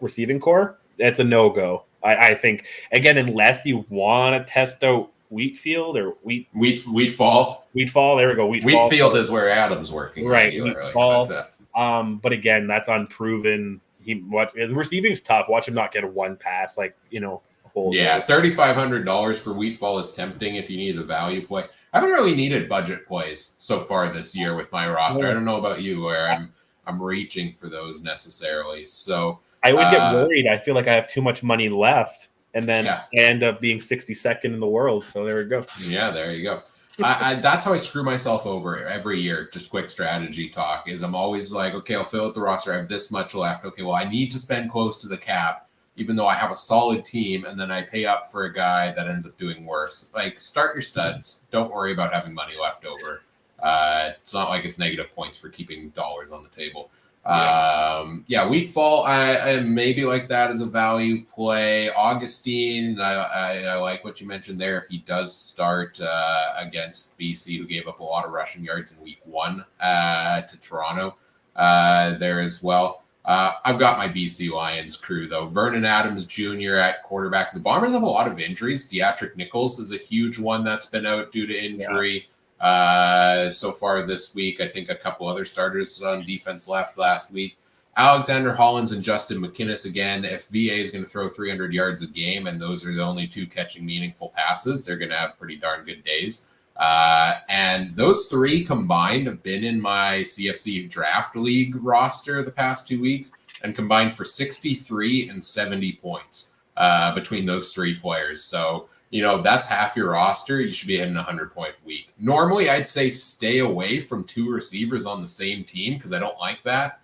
receiving core, that's a no-go. I think, again, unless you want to test out Wheatfield or Wheatfall. There we go. Wheatfield is where Adams working. Right. Wheatfall. But again, that's unproven. The receiving is tough. Watch him not get one pass, a whole. Yeah, $3,500 for Wheatfall is tempting if you need a value play. I haven't really needed budget plays so far this year with my roster. I don't know about you, where I'm reaching for those necessarily. So I would get worried. I feel like I have too much money left, and then I end up being 62nd in the world. So there we go. Yeah, there you go. That's how I screw myself over every year. Just quick strategy talk is I'm always like, okay, I'll fill out the roster. I have this much left. Okay, well, I need to spend close to the cap, even though I have a solid team, and then I pay up for a guy that ends up doing worse. Start your studs. Don't worry about having money left over. It's not like it's negative points for keeping dollars on the table. Wheat Fall, I maybe like that as a value play. Augustine, I like what you mentioned there. If he does start against BC, who gave up a lot of rushing yards in week 1 to Toronto there as well. I've got my BC Lions crew, though. Vernon Adams Jr. at quarterback. The Bombers have a lot of injuries. Deatrick Nichols is a huge one that's been out due to injury. So far this week. I think a couple other starters on defense left last week. Alexander Hollins and Justin McInnes again. If VA is going to throw 300 yards a game and those are the only 2 catching meaningful passes, they're going to have pretty darn good days. And those 3 combined have been in my CFC draft league roster the past 2 weeks and combined for 63 and 70 points between those 3 players. So, that's half your roster. You should be hitting a 100-point week. Normally, I'd say stay away from 2 receivers on the same team because I don't like that.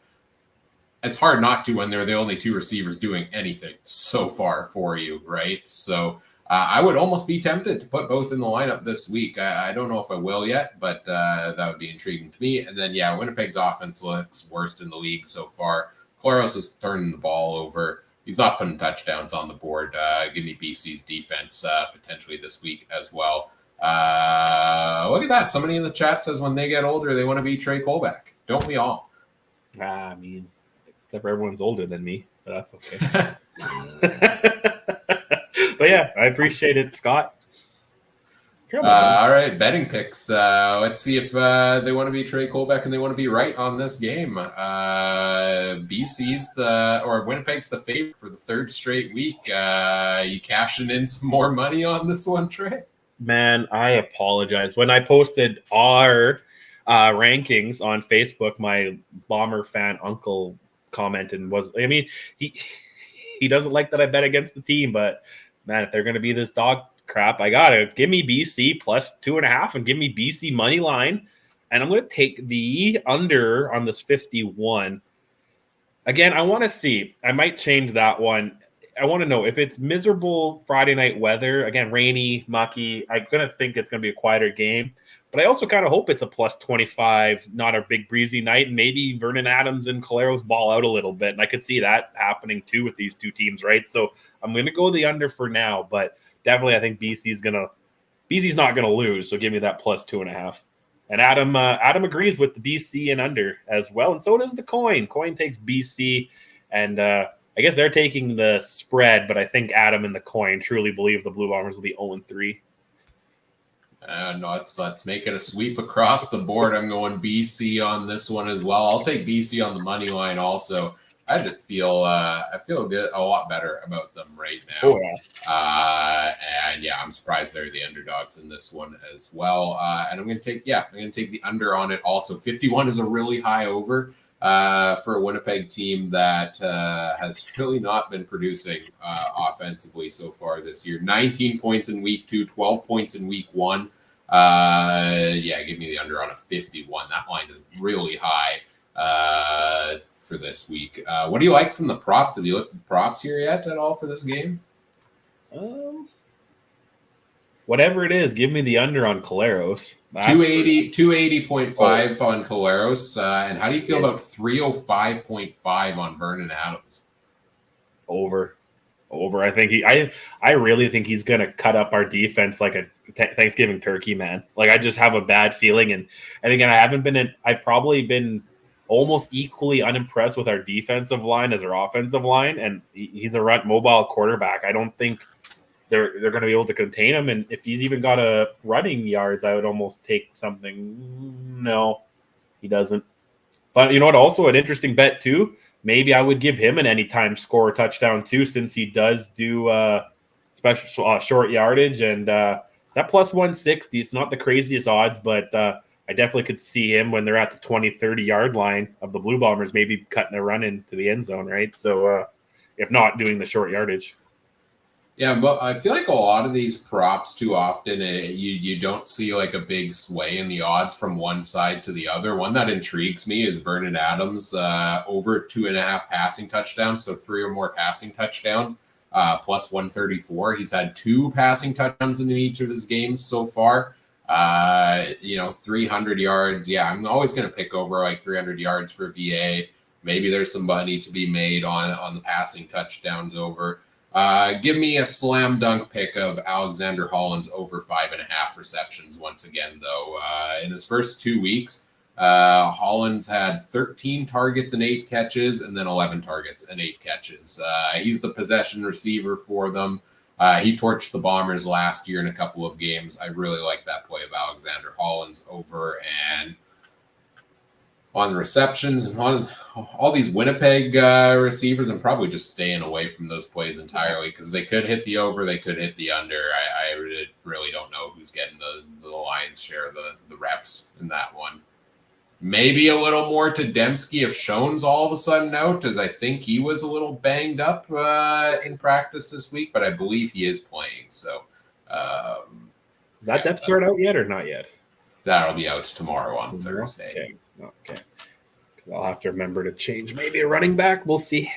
It's hard not to when they're the only 2 receivers doing anything so far for you, right? So I would almost be tempted to put both in the lineup this week. I don't know if I will yet, but that would be intriguing to me. And then, Winnipeg's offense looks worst in the league so far. Claros is turning the ball over. He's not putting touchdowns on the board. Give me BC's defense potentially this week as well. Look at that. Somebody in the chat says when they get older, they want to be Trey Colback. Don't we all? I mean, except for everyone's older than me, but that's okay. But yeah, I appreciate it, Scott. All right, betting picks. Let's see if they want to be Trey Colback and they want to be right on this game. Winnipeg's the favorite for the 3rd straight week. You cashing in some more money on this one, Trey? Man, I apologize. When I posted our rankings on Facebook, my Bomber fan uncle commented he doesn't like that I bet against the team, but man, if they're going to be this dog crap, I gotta give me BC plus 2.5 and give me BC money line, and I'm going to take the under on this 51. Again, I want to see. I might change that one. I want to know if it's miserable Friday night weather, again, rainy, mucky. I'm going to think it's going to be a quieter game, but I also kind of hope it's a plus 25, not a big breezy night. And maybe Vernon Adams and Caleros ball out a little bit, and I could see that happening too with these 2 teams, right? So I'm going to go the under for now, but definitely I think BC's not going to lose, so give me that plus 2.5. And Adam agrees with the BC and under as well, and so does the coin. Coin takes BC, and I guess they're taking the spread, but I think Adam and the coin truly believe the Blue Bombers will be 0-3. No, let's make it a sweep across the board. I'm going BC on this one as well. I'll take BC on the money line also. I just feel a lot better about them right now. Oh, yeah. And I'm surprised they're the underdogs in this one as well. And I'm going to take the under on it also. 51 is a really high over for a Winnipeg team that has really not been producing offensively so far this year. 19 points in week 2, 12 points in week 1. Give me the under on a 51. That line is really high for this week. What do you like from the props? Have you looked at the props here yet at all for this game? Whatever it is, give me the under on Caleros. 280.5 on Caleros. And how do you feel about 305.5 on Vernon Adams? Over. I think I really think he's going to cut up our defense like a Thanksgiving turkey, man. Like, I just have a bad feeling. And again, I've probably been almost equally unimpressed with our defensive line as our offensive line. And he's a mobile quarterback. I don't think they're going to be able to contain him. And if he's even got a running yards, I would almost take something. No, he doesn't. But you know what? Also an interesting bet too. Maybe I would give him an anytime score touchdown too, since he does do special short yardage. And that plus 160. It's not the craziest odds, but I definitely could see him when they're at the 20, 30-yard line of the Blue Bombers, maybe cutting a run into the end zone, right? So if not, doing the short yardage. Yeah, but I feel like a lot of these props too often, you don't see like a big sway in the odds from one side to the other. One that intrigues me is Vernon Adams over 2.5 passing touchdowns, so 3 or more passing touchdowns, plus 134. He's had 2 passing touchdowns in each of his games so far. 300 yards. Yeah, I'm always going to pick over like 300 yards for VA. Maybe there's some money to be made on the passing touchdowns over. Give me a slam dunk pick of Alexander Hollins over 5.5 receptions once again, though. In his first 2 weeks, Hollins had 13 targets and 8 catches, and then 11 targets and 8 catches. He's the possession receiver for them. He torched the Bombers last year in a couple of games. I really like that play of Alexander Hollins over. And on receptions and on all these Winnipeg receivers, I'm probably just staying away from those plays entirely because they could hit the over, they could hit the under. I really don't know who's getting the lion's share of the reps in that one. Maybe a little more to Dembski if Schoen's all of a sudden out, as I think he was a little banged up in practice this week, but I believe he is playing. So, is that depth chart out yet or not yet? That'll be out tomorrow on Thursday. Okay. I'll have to remember to change maybe a running back. We'll see.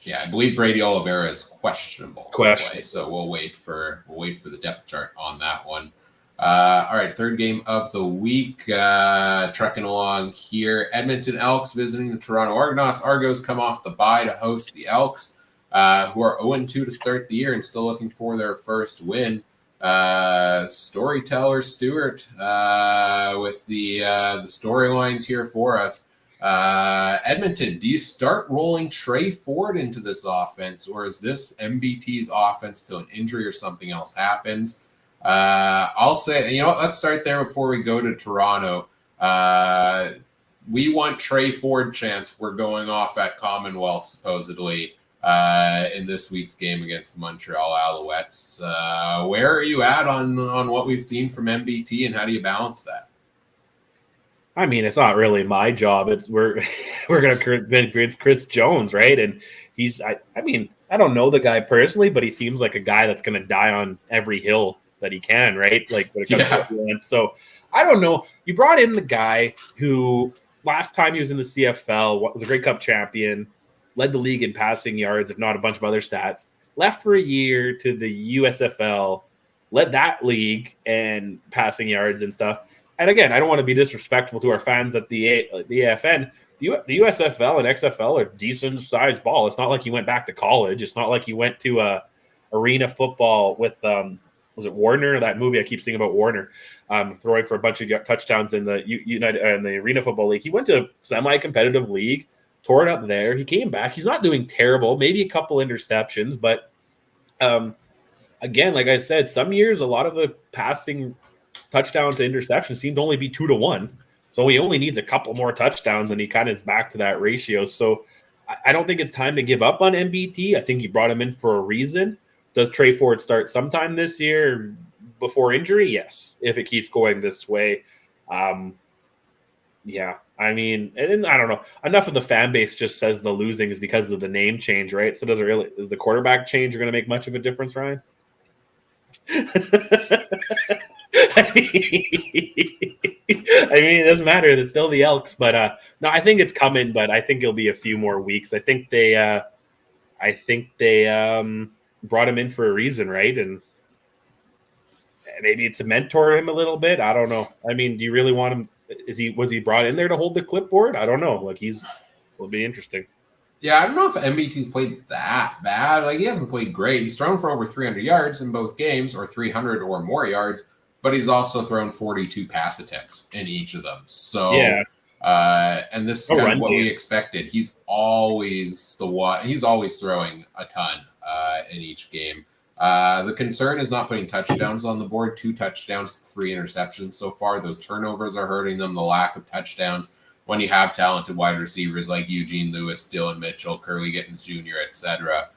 Yeah, I believe Brady Oliveira is questionable. So we'll wait for the depth chart on that one. All right, third game of the week. Trucking along here. Edmonton Elks visiting the Toronto Argonauts. Argos come off the bye to host the Elks, who are 0-2 to start the year and still looking for their first win. Storyteller Stewart with the storylines here for us. Edmonton, do you start rolling Trey Ford into this offense, or is this MBT's offense till an injury or something else happens? I'll say, let's start there before we go to Toronto. We want Trey Ford chance. We're going off at Commonwealth, supposedly, in this week's game against the Montreal Alouettes. Where are you at on what we've seen from MBT, and how do you balance that? I mean, it's not really my job. We're going to convince Chris Jones, right? And I don't know the guy personally, but he seems like a guy that's going to die on every hill that he can, right? Like when it comes to violence. So I don't know. You brought in the guy who last time he was in the CFL was a Grey Cup champion, led the league in passing yards, if not a bunch of other stats, left for a year to the USFL, led that league and passing yards and stuff. And again, I don't want to be disrespectful to our fans at the AFN. The USFL and XFL are decent-sized ball. It's not like he went back to college. It's not like he went to arena football with was it Warner? That movie I keep thinking about Warner, throwing for a bunch of touchdowns in the in the Arena Football League. He went to a semi-competitive league, tore it up there. He came back. He's not doing terrible. Maybe a couple interceptions, but again, like I said, some years a lot of the passing touchdown to interception seemed to only be 2-1. So he only needs a couple more touchdowns, and he kind of is back to that ratio. So I don't think it's time to give up on MBT. I think you brought him in for a reason. Does Trey Ford start sometime this year before injury? Yes, if it keeps going this way. Yeah, I mean, and then, I don't know. Enough of the fan base just says the losing is because of the name change, right? So is the quarterback change going to make much of a difference, Ryan? I mean, it doesn't matter. It's still the Elks, but no, I think it's coming. But I think it'll be a few more weeks. I think they brought him in for a reason, right? And maybe it's to mentor him a little bit. I don't know. I mean, do you really want him? Was he brought in there to hold the clipboard? I don't know. Like will be interesting. Yeah, I don't know if MBT's played that bad. Like, he hasn't played great. He's thrown for over 300 yards in both games, or 300 or more yards, but he's also thrown 42 pass attempts in each of them. So, yeah. And this is kind of what we expected. He's always he's always throwing a ton in each game. The concern is not putting touchdowns on the board. 2 touchdowns, 3 interceptions so far. Those turnovers are hurting them. The lack of touchdowns. When you have talented wide receivers like Eugene Lewis, Dylan Mitchell, Curly Gittins Jr., etc.,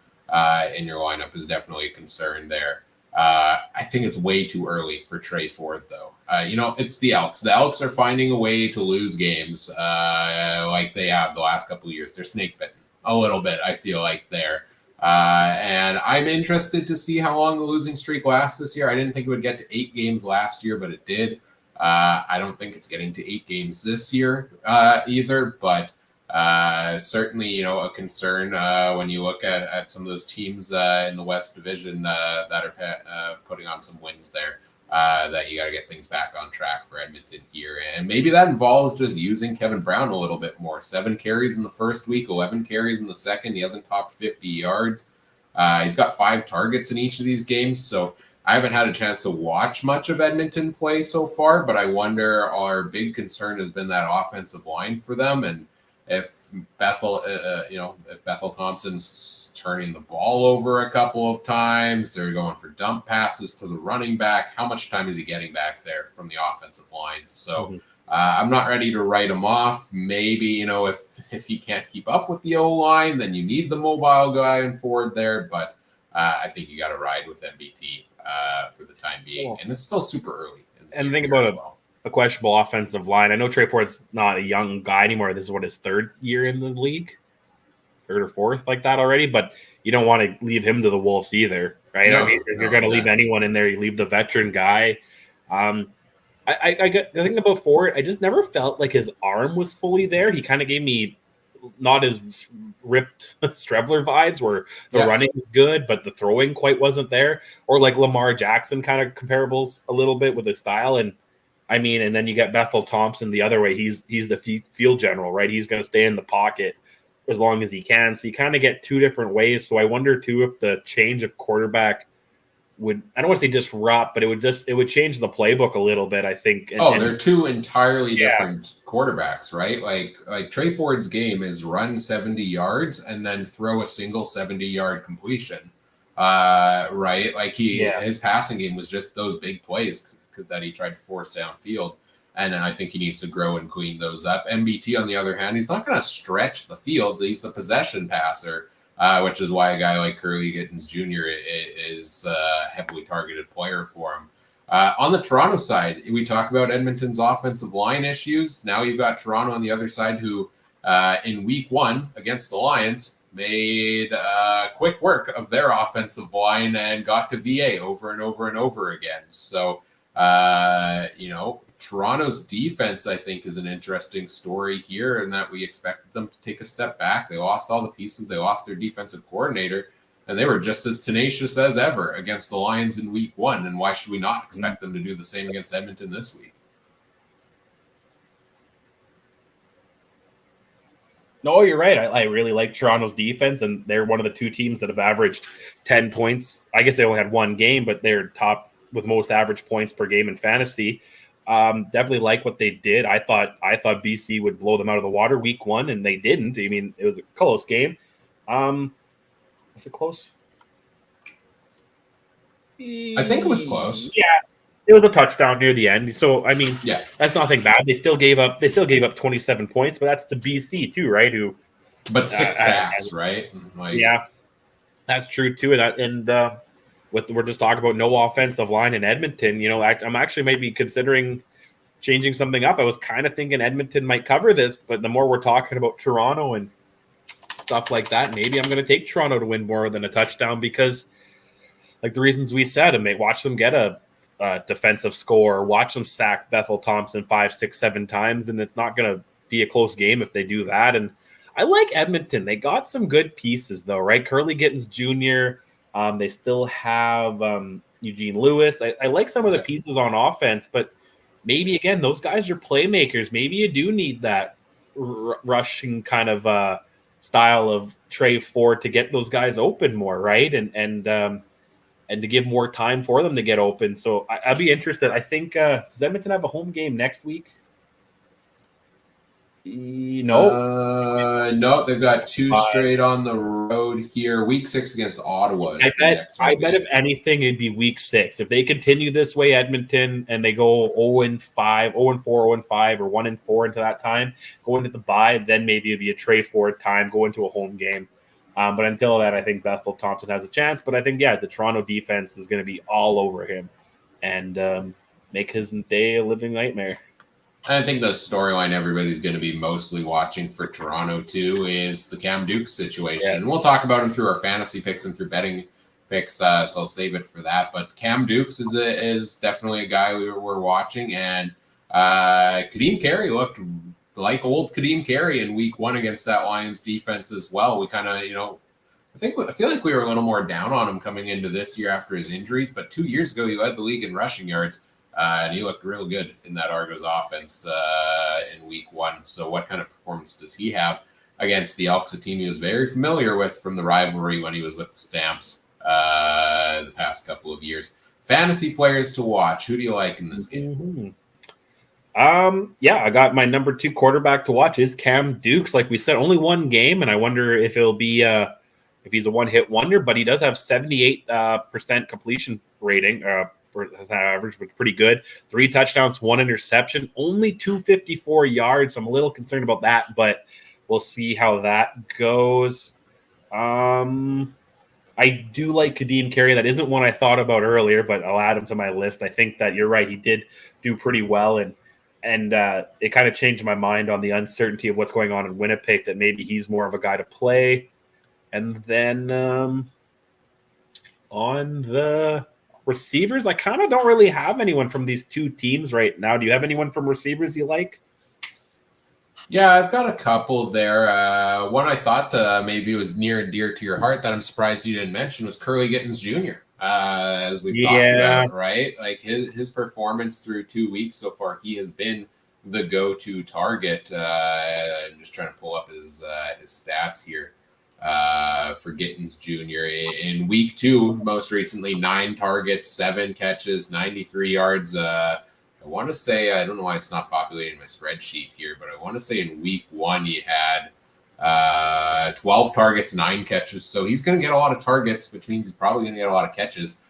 in your lineup is definitely a concern there. I think it's way too early for Trey Ford, though. It's the Elks. The Elks are finding a way to lose games like they have the last couple of years. They're snake bitten a little bit, I feel like, there. And I'm interested to see how long the losing streak lasts this year. I didn't think it would get to 8 games last year, but it did. I don't think it's getting to 8 games this year either, but certainly, a concern when you look at some of those teams in the West Division that are putting on some wins there. that you got to get things back on track for Edmonton here. And maybe that involves just using Kevin Brown a little bit more. 7 carries in the first week, 11 carries in the second. He hasn't topped 50 yards. He's got 5 targets in each of these games. So I haven't had a chance to watch much of Edmonton play so far, but I wonder, our big concern has been that offensive line for them. And if Bethel Thompson's turning the ball over a couple of times, they're going for dump passes to the running back. How much time is he getting back there from the offensive line? So I'm not ready to write him off. Maybe, if he can't keep up with the O-line, then you need the mobile guy and forward there. But I think you got to ride with MBT for the time being. And it's still super early. And think about a questionable offensive line. I know Trey Ford's not a young guy anymore. This is his 3rd year in the league, 3rd or 4th like that already. But you don't want to leave him to the Wolves either, right? No, I mean, if you're going to leave anyone in there, you leave the veteran guy. I think about Ford, I just never felt like his arm was fully there. He kind of gave me not as ripped Strebler vibes, where the running is good, but the throwing quite wasn't there. Or like Lamar Jackson kind of comparables a little bit with his style. And then you get Bethel Thompson the other way. He's the field general, right? He's going to stay in the pocket as long as he can. So you kind of get 2 different ways. So I wonder too if the change of quarterback would, I don't want to say disrupt, but it would change the playbook a little bit, I think. They're 2 entirely different quarterbacks, right? Like Trey Ford's game is run 70 yards and then throw a single 70-yard completion, right? Like his passing game was just those big plays that he tried to force downfield. And I think he needs to grow and clean those up. MBT, on the other hand, he's not going to stretch the field. He's the possession passer, which is why a guy like Curly Gittins Jr. is a heavily targeted player for him. On the Toronto side, we talk about Edmonton's offensive line issues. Now you've got Toronto on the other side, who in week 1 against the Lions made quick work of their offensive line and got to VA over and over and over again. So, Toronto's defense, I think, is an interesting story here, in that we expected them to take a step back. They lost all the pieces. They lost their defensive coordinator, and they were just as tenacious as ever against the Lions in week 1. And why should we not expect them to do the same against Edmonton this week? No, you're right. I really like Toronto's defense, and they're one of the 2 teams that have averaged 10 points. I guess they only had 1 game, but they're top with most average points per game in fantasy. Definitely like what they did. I thought BC would blow them out of the water week 1, and they didn't. I mean, it was a close game. Was it close? I think it was close. Yeah, it was a touchdown near the end. So that's nothing bad. They still gave up 27 points, but that's to BC too, right? But 6 sacks, right? That's true too. We're just talking about no offensive line in Edmonton. I'm actually maybe considering changing something up. I was kind of thinking Edmonton might cover this, but the more we're talking about Toronto and stuff like that, maybe I'm going to take Toronto to win more than a touchdown, because, like the reasons we said, watch them get a defensive score, watch them sack Bethel Thompson 5, 6, 7 times, and it's not going to be a close game if they do that. And I like Edmonton. They got some good pieces, though, right? Curly Gittins Jr., they still have Eugene Lewis. I like some of the pieces on offense, but maybe, again, those guys are playmakers. Maybe you do need that rushing kind of style of Trey Ford to get those guys open more, right? And to give more time for them to get open. So I'd be interested. I think does Edmonton have a home game next week? No, they've got 2 straight on the road here. Week 6 against Ottawa. I bet if anything, it'd be week 6. If they continue this way, Edmonton, and they go 0-5, 0-4, 0-5, or 1-4 into that time, go into the bye, then maybe it'd be a Trey Ford time, go into a home game. But until that, I think Bethel Thompson has a chance. But I think, the Toronto defense is going to be all over him and make his day a living nightmare. I think the storyline everybody's going to be mostly watching for Toronto, too, is the Cam Dukes situation. Yes. And we'll talk about him through our fantasy picks and through betting picks, so I'll save it for that. But Cam Dukes is definitely a guy we're watching. And Kadeem Carey looked like old Kadeem Carey in week 1 against that Lions defense as well. We kind of, I feel like we were a little more down on him coming into this year after his injuries, but 2 years ago he led the league in rushing yards, and he looked real good in that Argos offense in week 1. So what kind of performance does he have against the Elks, a team he was very familiar with from the rivalry when he was with the Stamps the past couple of years? Fantasy players to watch. Who do you like in this game? I got my number 2 quarterback to watch is Cam Dukes. Like we said, only one game, and I wonder if it'll be if he's a one-hit wonder, but he does have 78% completion rating. His average was pretty good. 3 touchdowns, 1 interception, only 254 yards. So I'm a little concerned about that, but we'll see how that goes. I do like Kadeem Carey. That isn't one I thought about earlier, but I'll add him to my list. I think that you're right. He did do pretty well, and it kind of changed my mind on the uncertainty of what's going on in Winnipeg, that maybe he's more of a guy to play. And then on the receivers, I kind of don't really have anyone from these 2 teams right now. Do you have anyone from receivers you like? Yeah, I've got a couple there. One I thought maybe was near and dear to your heart that I'm surprised you didn't mention was Curly Gittens Jr., as we've talked about, right? Like his performance through 2 weeks so far, he has been the go-to target. I'm just trying to pull up his stats here for Gittens Jr. In week 2, most recently, 9 targets, 7 catches, 93 yards. I want to say, I don't know why it's not populating my spreadsheet here, but I want to say in week 1 he had 12 targets, 9 catches. So he's going to get a lot of targets, which means he's probably going to get a lot of catches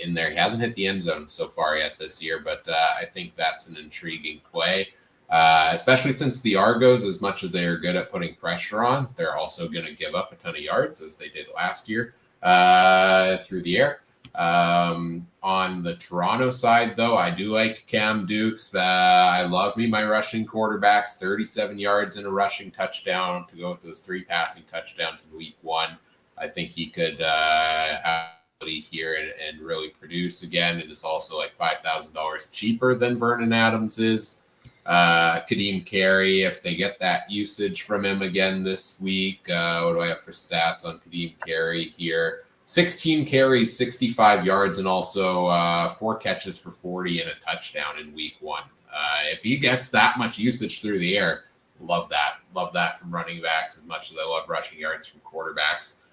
in there. He hasn't hit the end zone so far yet this year, but I think that's an intriguing play, especially since the Argos, as much as they are good at putting pressure on, they're also going to give up a ton of yards, as they did last year through the air. On the Toronto side, though, I do like Cam Dukes. I love me my rushing quarterbacks, 37 yards and a rushing touchdown to go with those 3 passing touchdowns in week 1. I think he could have here and really produce again. And is also like $5,000 cheaper than Vernon Adams is. Kadeem Carey, if they get that usage from him again this week, what do I have for stats on Kadeem Carey here? 16 carries, 65 yards, and also 4 catches for 40 and a touchdown in week 1. If he gets that much usage through the air, love that. Love that from running backs as much as I love rushing yards from quarterbacks.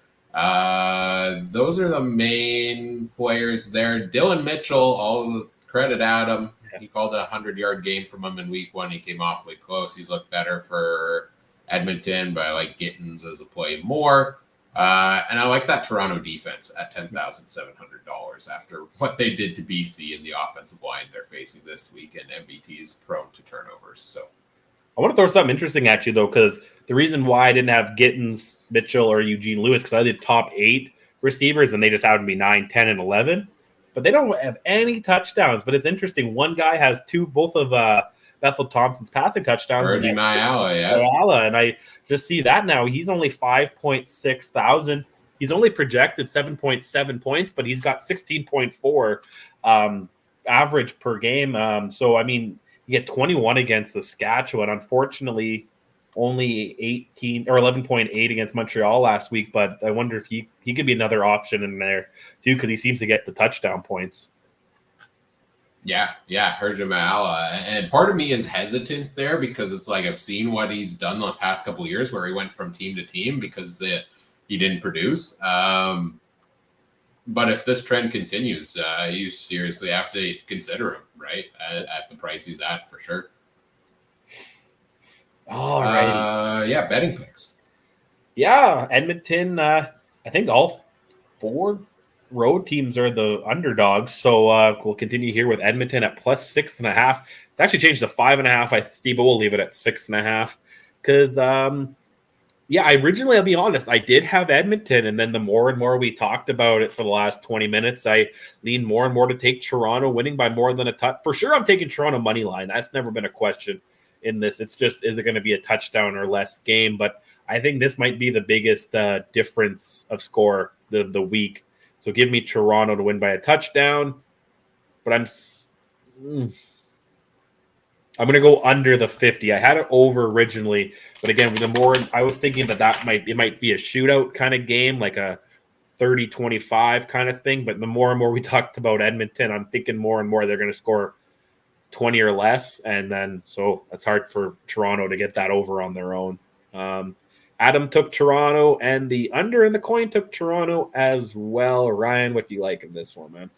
Those are the main players there. Dylan Mitchell, all the credit Adam. He called a 100-yard game from him in week 1. He came awfully close. He's looked better for Edmonton, but I like Gittens as a play more. And I like that Toronto defense at $10,700 after what they did to BC in the offensive line they're facing this week, and MBT is prone to turnovers. So I want to throw something interesting at you, though, because the reason why I didn't have Gittens, Mitchell, or Eugene Lewis, because I did top 8 receivers, and they just happened to be 9, 10, and 11. But they don't have any touchdowns. But it's interesting. One guy has both of Bethel Thompson's passing touchdowns. Virgie Mayala, and I just see that now. He's only 5.6 thousand. He's only projected 7.7 points, but he's got 16.4 average per game. So, I mean, you get 21 against Saskatchewan. Unfortunately, only 18 or 11.8 against Montreal last week. But I wonder if he could be another option in there, too, because he seems to get the touchdown points. Yeah, Virgie Mayala. And part of me is hesitant there because it's like I've seen what he's done the past couple of years where he went from team to team because he didn't produce. But if this trend continues, you seriously have to consider him, right? At the price he's at, for sure. All right. Betting picks. Yeah, Edmonton, I think all 4 road teams are the underdogs. So we'll continue here with Edmonton at +6.5. It's actually changed to 5.5. Steve, but we'll leave it at 6.5. Because, I'll be honest, I did have Edmonton. And then the more and more we talked about it for the last 20 minutes, I leaned more and more to take Toronto winning by more than a touch. For sure, I'm taking Toronto money line. That's never been a question in this. It's just, is it going to be a touchdown or less game? But I think this might be the biggest difference of score the week. So give me Toronto to win by a touchdown. But I'm going to go under the 50. I had it over originally, but again, the more I was thinking that might be a shootout kind of game, like a 30-25 kind of thing. But the more and more we talked about Edmonton, I'm thinking more and more they're going to score 20 or less. And then so it's hard for Toronto to get that over on their own. Adam took Toronto, and the under in the coin took Toronto as well. Ryan, what do you like in this one, man?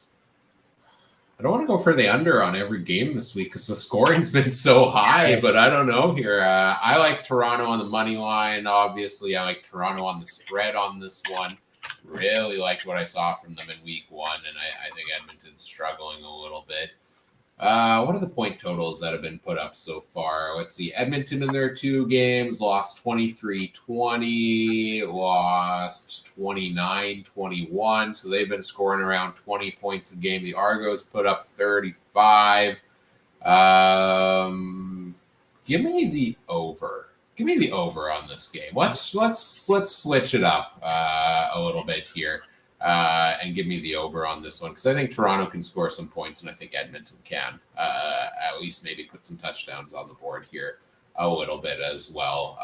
I don't want to go for the under on every game this week because the scoring's been so high, but I don't know here. I like Toronto on the money line. Obviously, I like Toronto on the spread on this one. Really liked what I saw from them in week 1, and I think Edmonton's struggling a little bit. What are the point totals that have been put up so far? Let's see. Edmonton in their 2 games lost 23-20, lost 29-21. So they've been scoring around 20 points a game. The Argos put up 35. Give me the over. Give me the over on this game. Let's switch it up a little bit here. And give me the over on this one because I think Toronto can score some points and I think Edmonton can at least maybe put some touchdowns on the board here a little bit as well.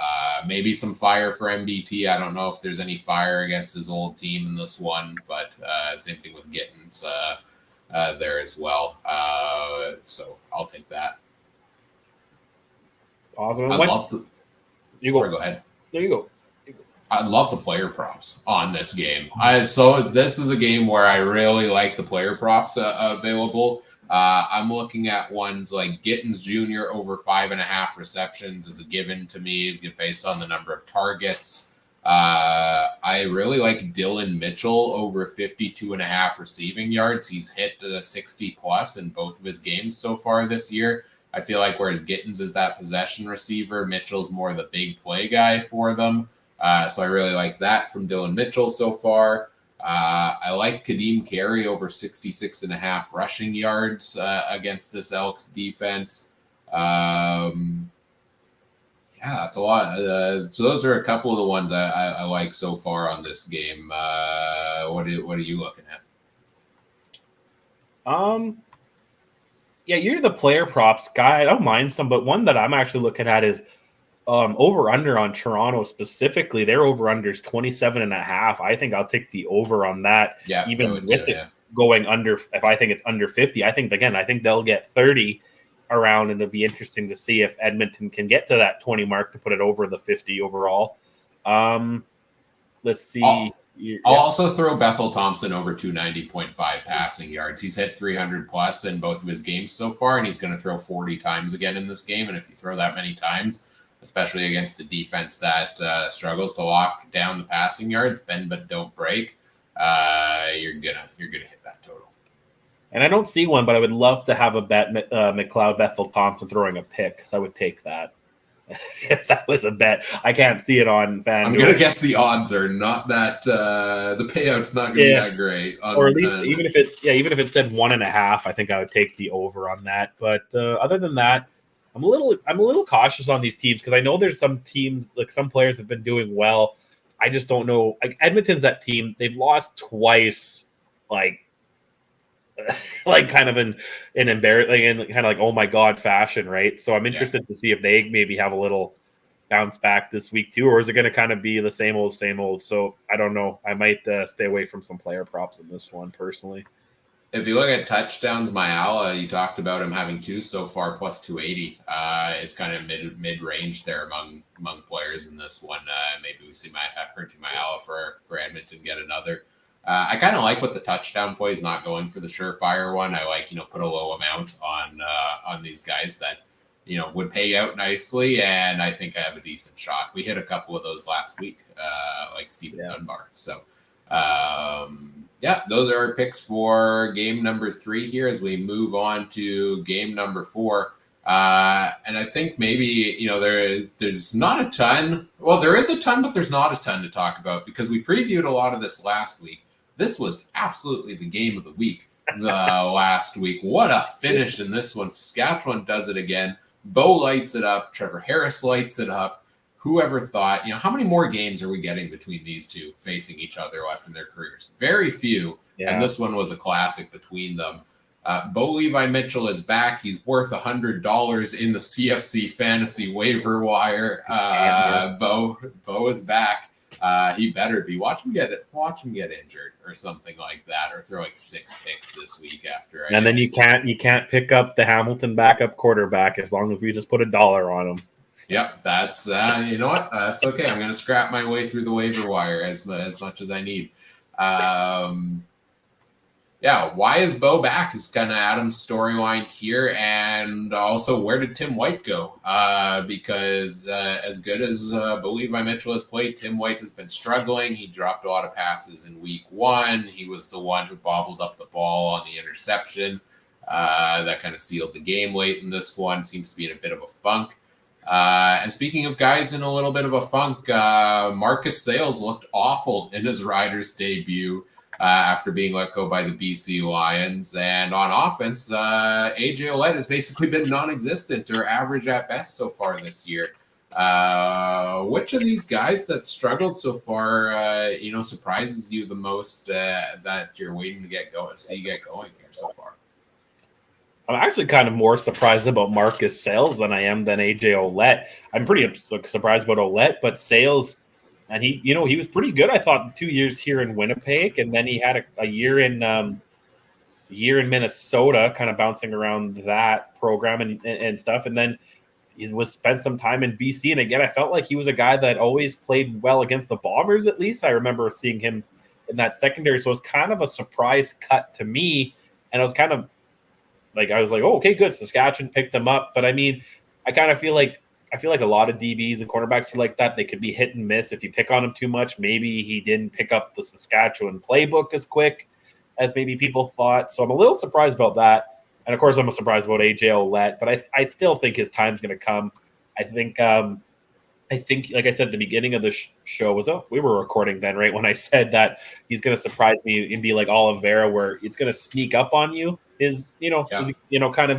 Maybe some fire for MBT. I don't know if there's any fire against his old team in this one, but same thing with Gittins there as well. So I'll take that. Awesome. I'd love to. You go. Sorry, go ahead. There you go. I love the player props on this game. So this is a game where I really like the player props available. I'm looking at ones like Gittins Jr. over 5.5 receptions is a given to me based on the number of targets. I really like Dylan Mitchell over 52.5 receiving yards. He's hit 60 plus in both of his games so far this year. I feel like whereas Gittins is that possession receiver, Mitchell's more the big play guy for them. So I really like that from Dylan Mitchell so far. I like Kadeem Carey over 66.5 rushing yards against this Elks defense. Yeah, that's a lot. So those are a couple of the ones I like so far on this game. What are you looking at? Yeah, you're the player props guy. I don't mind some, but one that I'm actually looking at is over under on Toronto specifically. Their over under is 27.5. I think I'll take the over on that. Yeah, even with it going under. If I think it's under 50, I think they'll get 30 around, and it'll be interesting to see if Edmonton can get to that 20 mark to put it over the 50 overall. Let's see. I'll also throw Bethel Thompson over 290.5 passing yards. He's hit 300 plus in both of his games so far, and he's going to throw 40 times again in this game. And if you throw that many times, especially against a defense that struggles to lock down the passing yards, bend but don't break, you're gonna hit that total. And I don't see one, but I would love to have a bet McLeod Bethel Thompson throwing a pick, so I would take that. If that was a bet, I can't see it on FanDuel. I'm gonna guess the odds are not that the payout's not gonna be that great. Or at least even if it said 1.5, I think I would take the over on that. But other than that, I'm a little cautious on these teams because I know there's some teams, like some players have been doing well. I just don't know. Like Edmonton's that team, they've lost twice, like kind of in embarrassing and kind of like oh my god fashion, right? So I'm interested to see if they maybe have a little bounce back this week too, or is it going to kind of be the same old? So I don't know. I might stay away from some player props in this one personally. If you look at touchdowns, Mayala, you talked about him having 2 so far, plus 280. Is kind of mid range there among players in this one. Maybe we see Mayala for Edmonton get another. I kind of like what the touchdown play is, not going for the surefire one. I like, put a low amount on these guys that, would pay out nicely. And I think I have a decent shot. We hit a couple of those last week, like Stephen Dunbar. So, those are our picks for game number 3 here as we move on to game number 4. And I think maybe, there's not a ton. Well, there is a ton, but there's not a ton to talk about because we previewed a lot of this last week. This was absolutely the game of the week last week. What a finish in this one. Saskatchewan does it again. Bo lights it up. Trevor Harris lights it up. Whoever thought, how many more games are we getting between these two facing each other left in their careers? Very few. Yeah. And this one was a classic between them. Bo Levi Mitchell is back. He's worth $100 in the CFC fantasy waiver wire. Bo is back. He better be. Watch him get injured or something like that, or throw like 6 picks this week after. And then you can't pick up the Hamilton backup quarterback as long as we just put $1 on him. Yep, that's you know what? That's okay. I'm going to scrap my way through the waiver wire as much as I need. Yeah, why is Bo back is kind of Adam's storyline here, and also where did Tim White go? Because as good as Bo Levi Mitchell has played, Tim White has been struggling. He dropped a lot of passes in week 1. He was the one who bobbled up the ball on the interception. That kind of sealed the game late in this one. Seems to be in a bit of a funk. And speaking of guys in a little bit of a funk, Marcus Sayles looked awful in his Riders debut. After being let go by the BC Lions. And on offense, AJ Ouellette has basically been non-existent or average at best so far this year. Which of these guys that struggled so far, surprises you the most that you're waiting to get going here so far? I'm actually kind of more surprised about Marcus Sayles than I am than AJ Ouellette. I'm pretty surprised about Ouellette, but Sayles... And he was pretty good, I thought, 2 years here in Winnipeg, and then he had a year in Minnesota, kind of bouncing around that program and stuff. And then he spent some time in BC. And again, I felt like he was a guy that always played well against the Bombers. At least I remember seeing him in that secondary. So it was kind of a surprise cut to me, and I was kind of like, oh, okay, good. Saskatchewan picked him up, but I mean, I kind of feel like a lot of DBs and cornerbacks are like that. They could be hit and miss if you pick on them too much. Maybe he didn't pick up the Saskatchewan playbook as quick as maybe people thought. So I'm a little surprised about that. And of course, I'm surprised about AJ Ouellette, but I still think his time's going to come. I think, like I said at the beginning of the show, we were recording then, right? When I said that he's going to surprise me and be like Oliveira, where it's going to sneak up on you. Kind of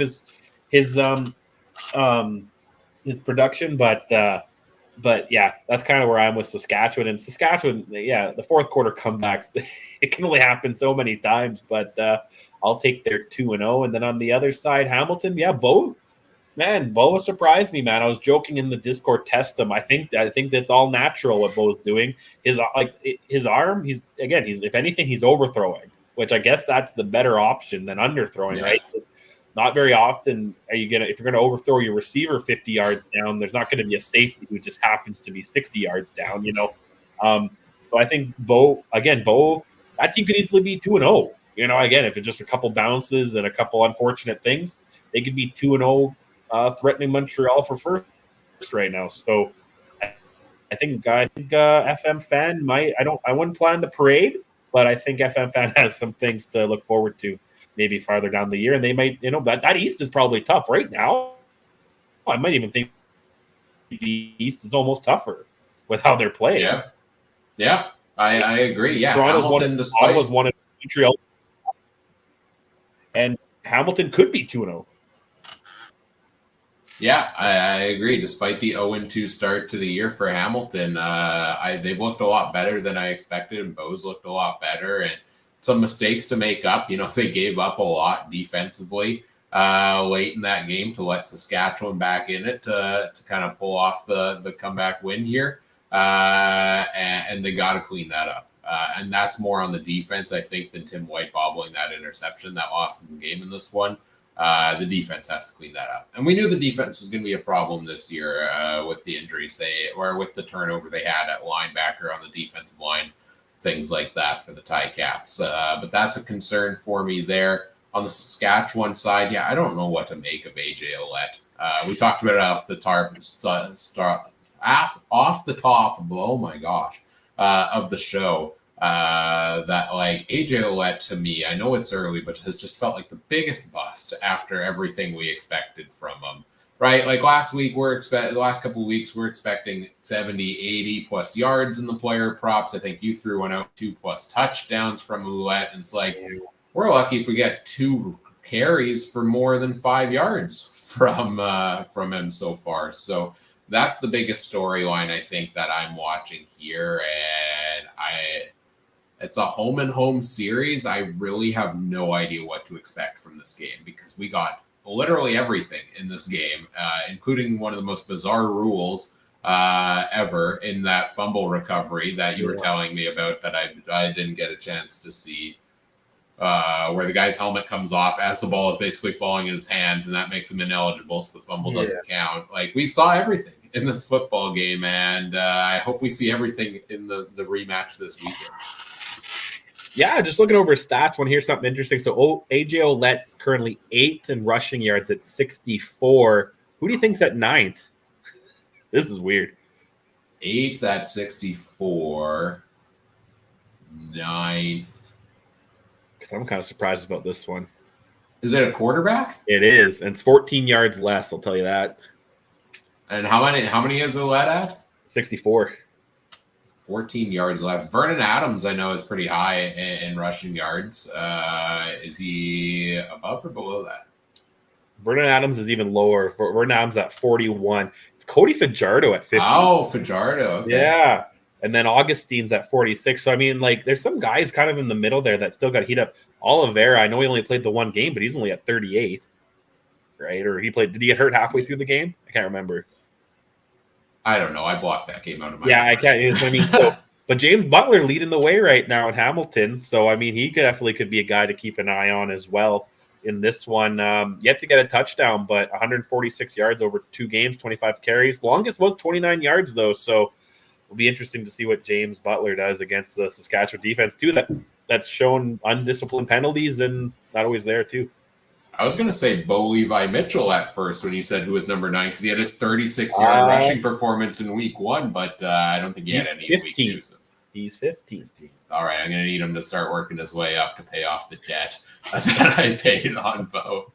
his production, but yeah, that's kind of where I'm with Saskatchewan. And Saskatchewan, yeah, the fourth quarter comebacks, it can only happen so many times, but I'll take their 2-0. And then on the other side, Hamilton, yeah, Bo surprised me, man. I was joking in the Discord, test him. I think that's all natural what Bo's doing. His arm, he's if anything, he's overthrowing, which I guess that's the better option than underthrowing, right? Not very often if you're going to overthrow your receiver 50 yards down, there's not going to be a safety who just happens to be 60 yards down, So I think Bo, that team could easily be 2-0. Again, if it's just a couple bounces and a couple unfortunate things, they could be 2-0, threatening Montreal for first right now. So I think FM fan I wouldn't plan the parade, but I think FM fan has some things to look forward to. Maybe farther down the year, and they might, that East is probably tough right now. I might even think the East is almost tougher with how they're playing. Yeah, I agree. Yeah, Ottawa's won in Montreal, and Hamilton could be 2-0. Yeah, I agree. Despite the 0-2 start to the year for Hamilton, they've looked a lot better than I expected, and Bo's looked a lot better, and some mistakes to make up. They gave up a lot defensively late in that game to let Saskatchewan back in it to kind of pull off the comeback win here. And they got to clean that up. And that's more on the defense, I think, than Tim White bobbling that interception that lost the game in this one. The defense has to clean that up. And we knew the defense was going to be a problem this year with the injuries with the turnover they had at linebacker on the defensive line. Things like that for the Ticats. But that's a concern for me there. On the Saskatchewan side, yeah, I don't know what to make of AJ Ouellette. We talked about it off the top, oh my gosh, of the show. That like AJ Ouellette to me, I know it's early, but has just felt like the biggest bust after everything we expected from him. Right, like the last couple of weeks, we're expecting 70, 80 plus yards in the player props. I think you threw one out 2+ touchdowns from Ouellette, and it's like we're lucky if we get 2 carries for more than 5 yards from him so far. So that's the biggest storyline I think that I'm watching here, and It's a home and home series. I really have no idea what to expect from this game because we got literally everything in this game, including one of the most bizarre rules ever in that fumble recovery that you were telling me about that I didn't get a chance to see, where the guy's helmet comes off as the ball is basically falling in his hands, and that makes him ineligible, so the fumble doesn't count. Like, we saw everything in this football game, and I hope we see everything in the rematch this weekend. Yeah, just looking over stats, want to hear something interesting. So AJ Ouellette's currently 8th in rushing yards at 64. Who do you think's at 9th? This is weird. 8th at 64. 9th. Because I'm kind of surprised about this one. Is it a quarterback? It is, and it's 14 yards less, I'll tell you that. And how many is Ouellette at? 64. 14 yards left. Vernon Adams, I know, is pretty high in rushing yards. Is he above or below that? Vernon Adams is even lower. Vernon Adams at 41. It's Cody Fajardo at 50. Oh, Fajardo. Okay. Yeah. And then Augustine's at 46. So, I mean, like, there's some guys kind of in the middle there that still got heat up. Oliveira, I know he only played the one game, but he's only at 38. Right? Or did he get hurt halfway through the game? I can't remember. I don't know. I blocked that game out of my memory. I can't. I mean, but James Butler leading the way right now in Hamilton. So, I mean, he definitely could be a guy to keep an eye on as well in this one. Yet to get a touchdown, but 146 yards over 2 games, 25 carries. Longest was 29 yards, though. So, it'll be interesting to see what James Butler does against the Saskatchewan defense, too, that's shown undisciplined penalties and not always there, too. I was going to say Bo Levi Mitchell at first when you said who was number 9 because he had his 36-yard rushing performance in week 1, but I don't think he had any in week 2. So. He's 15th. All right, I'm going to need him to start working his way up to pay off the debt that I paid on Bo.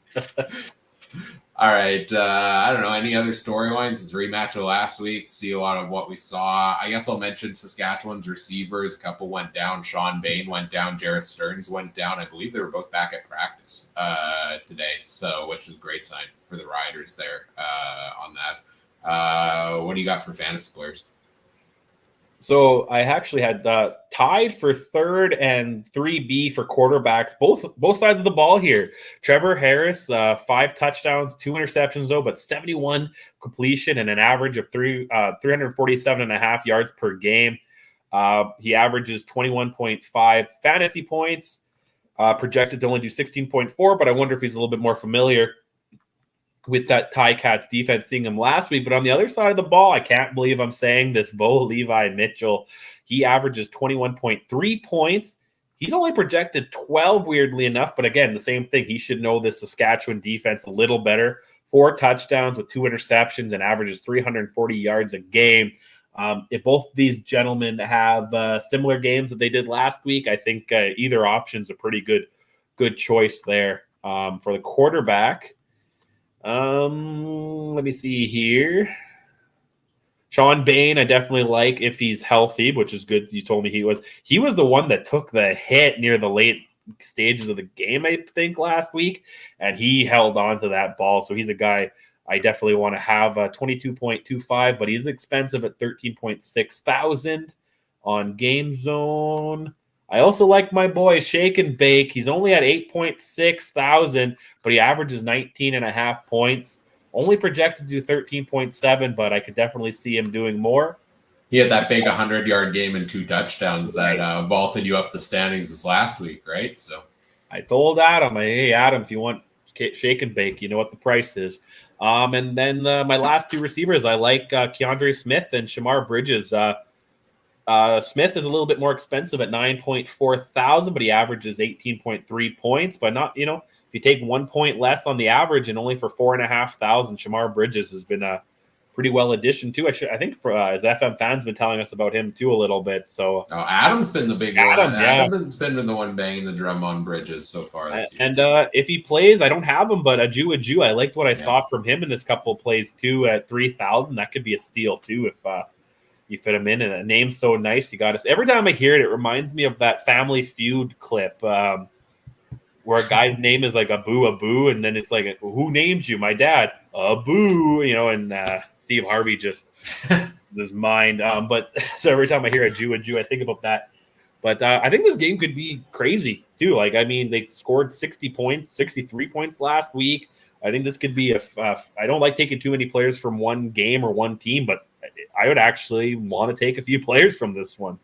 All right, I don't know. Any other storylines? This rematch of last week. See a lot of what we saw. I guess I'll mention Saskatchewan's receivers. A couple went down. Sean Bain went down. Jarrett Stearns went down. I believe they were both back at practice today, so which is a great sign for the Riders there on that. What do you got for fantasy players? So I actually had tied for 3rd and 3B for quarterbacks, both sides of the ball here. Trevor Harris, 5 touchdowns, 2 interceptions though, but 71 completion and an average of 347.5 yards per game. He averages 21.5 fantasy points, projected to only do 16.4, but I wonder if he's a little bit more familiar with that Ticats defense, seeing him last week. But on the other side of the ball, I can't believe I'm saying this, Bo Levi Mitchell, he averages 21.3 points. He's only projected 12, weirdly enough. But again, the same thing. He should know this Saskatchewan defense a little better. 4 touchdowns with 2 interceptions and averages 340 yards a game. If both these gentlemen have similar games that they did last week, I think either option's a pretty good choice there for the quarterback. Let me see here. Sean Bain, I definitely like if he's healthy, which is good. You told me he was. He was the one that took the hit near the late stages of the game, I think, last week, and he held on to that ball. So he's a guy I definitely want to have. 22.25, but he's expensive at 13.6 thousand on Game Zone. I also like my boy Shake and Bake. He's only at 8.6 thousand, but he averages 19.5 points. Only projected to do 13.7, but I could definitely see him doing more. He had that big 100-yard game and 2 touchdowns that vaulted you up the standings this last week, right? So I told Adam, hey, Adam, if you want Shake and Bake, you know what the price is. And then my last 2 receivers, I like Keandre Smith and Shamar Bridges. Smith is a little bit more expensive at 9.4 thousand, but he averages 18.3 points. But not, if you take 1 point less on the average and only for 4.5 thousand, Shamar Bridges has been a pretty well addition too. I think as FM fans been telling us about him too a little bit. So Adam's been the big one. Adam's been the one banging the drum on Bridges so far this year. And if he plays, I don't have him, but Aju, I liked what I saw from him in his couple of plays too at 3,000. That could be a steal too if you fit him in, and the name's so nice. You got us. Every time I hear it, it reminds me of that Family Feud clip where a guy's name is like Abu, and then it's like, who named you? My dad, Abu, and Steve Harvey just his mind. But so every time I hear Aju, I think about that But I think this game could be crazy too. Like, I mean, they scored 60 points, 63 points last week. I think this could be I don't like taking too many players from one game or one team, but I would actually want to take a few players from this one.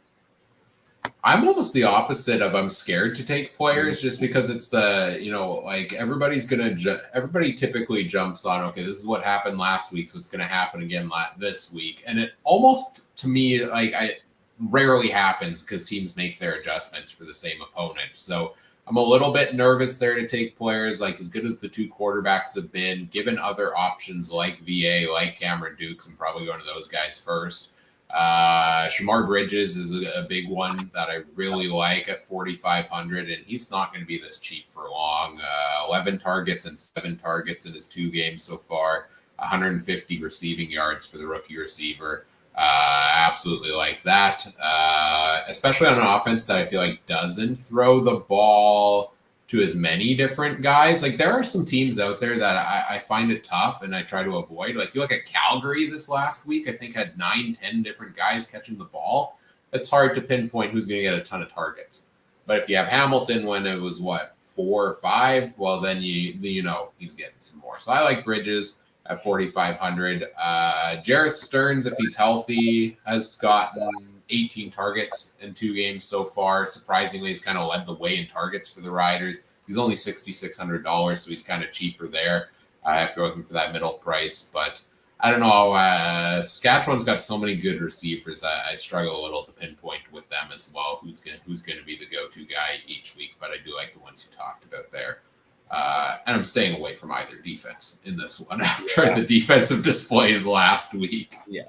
I'm almost the opposite of I'm scared to take players just because it's the, like everybody typically jumps on, okay, this is what happened last week, so it's going to happen again this week. And it almost, to me, I rarely happens because teams make their adjustments for the same opponent. So I'm a little bit nervous there to take players like as good as the two quarterbacks have been, given other options like VA, like Cameron Dukes. I'm probably going to those guys first. Shamar Bridges is a big one that I really like at 4,500, and he's not going to be this cheap for long. 11 targets and 7 targets in his 2 games so far, 150 receiving yards for the rookie receiver. Absolutely like that, especially on an offense that I feel like doesn't throw the ball to as many different guys. Like there are some teams out there that I find it tough and I try to avoid. Like you look at Calgary this last week, I think had 9-10 different guys catching the ball. It's hard to pinpoint who's going to get a ton of targets. But if you have Hamilton when it was 4 or 5, well then you know he's getting some more. So I like Bridges at 4,500. Jareth Stearns, if he's healthy, has gotten 18 targets in 2 games so far. Surprisingly, he's kind of led the way in targets for the Riders. He's only $6,600, so he's kind of cheaper there if you're looking for that middle price. But I don't know. Saskatchewan's got so many good receivers. I struggle a little to pinpoint with them as well. Who's going to be the go-to guy each week? But I do like the ones you talked about there. And I'm staying away from either defense in this one after the defensive displays last week. Yeah.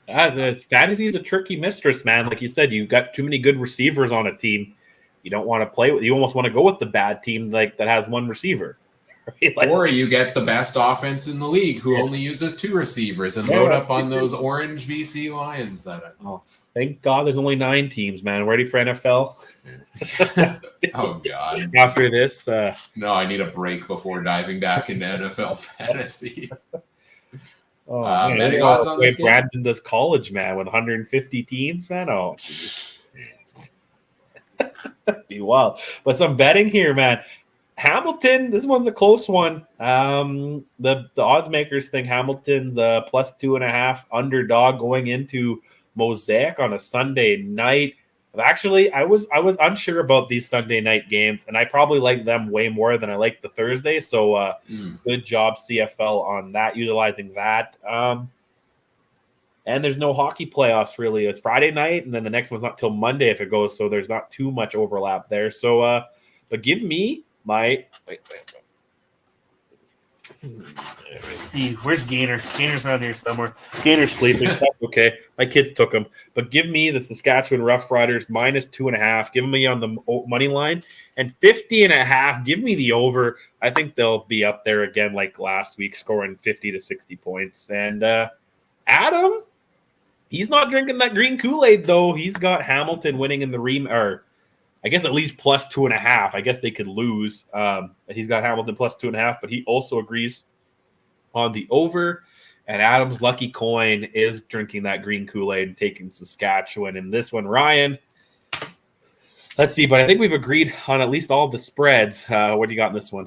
The fantasy is a tricky mistress, man. Like you said, you've got too many good receivers on a team. You don't want to play with. You almost want to go with the bad team like that has one receiver. Right? Like, or you get the best offense in the league who only uses 2 receivers and load up on those orange BC Lions that I love. Thank God there's only 9 teams, man. Ready for NFL? Oh, God. After this. No, I need a break before diving back into NFL fantasy. Betting odds on this game? Brandon does college, man, with 150 teams, man. Oh, be wild. But some betting here, man. Hamilton, this one's a close one. The odds makers think Hamilton's plus 2.5 underdog going into Mosaic on a Sunday night. Actually, I was unsure about these Sunday night games, and I probably like them way more than I like the Thursday. So good job, CFL, on that, utilizing that. And there's no hockey playoffs, really. It's Friday night, and then the next one's not till Monday if it goes, so there's not too much overlap there. So, but give me my wait. Let's see, where's Gainer? Gainer's around here somewhere. Gainer's sleeping. That's okay. My kids took him. But give me the Saskatchewan Roughriders minus 2.5. Give me on the money line. And 50.5. Give me the over. I think they'll be up there again like last week, scoring 50 to 60 points. And Adam, he's not drinking that green Kool-Aid, though. He's got Hamilton winning in the I guess at least plus 2.5. I guess they could lose. He's got Hamilton plus 2.5, but he also agrees on the over. And Adam's lucky coin is drinking that green Kool-Aid and taking Saskatchewan in this one. Ryan, let's see, but I think we've agreed on at least all of the spreads. What do you got in this one?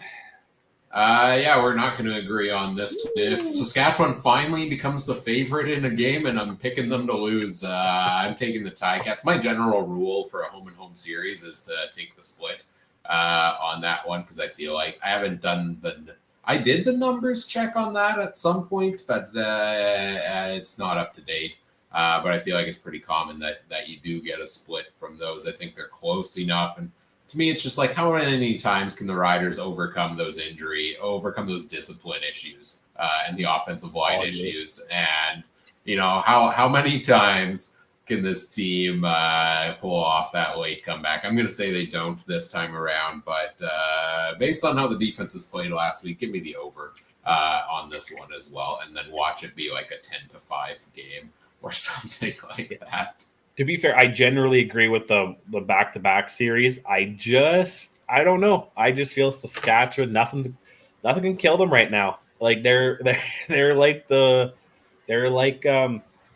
Yeah, we're not going to agree on this. If Saskatchewan finally becomes the favorite in a game and I'm picking them to lose, I'm taking the Ticats. My general rule for a home-and-home series is to take the split on that one because I feel like I haven't done I did the numbers check on that at some point, but it's not up to date. But I feel like it's pretty common that you do get a split from those. I think they're close enough, and to me, it's just like how many times can the Riders overcome those discipline issues and the offensive line issues, and how many times can this team pull off that late comeback? I'm going to say they don't this time around, but based on how the defense has played last week, give me the over on this one as well, and then watch it be like a 10-5 game or something like that. To be fair, I generally agree with the back-to-back series. I don't know. I just feel Saskatchewan, nothing can kill them right now. Like they're like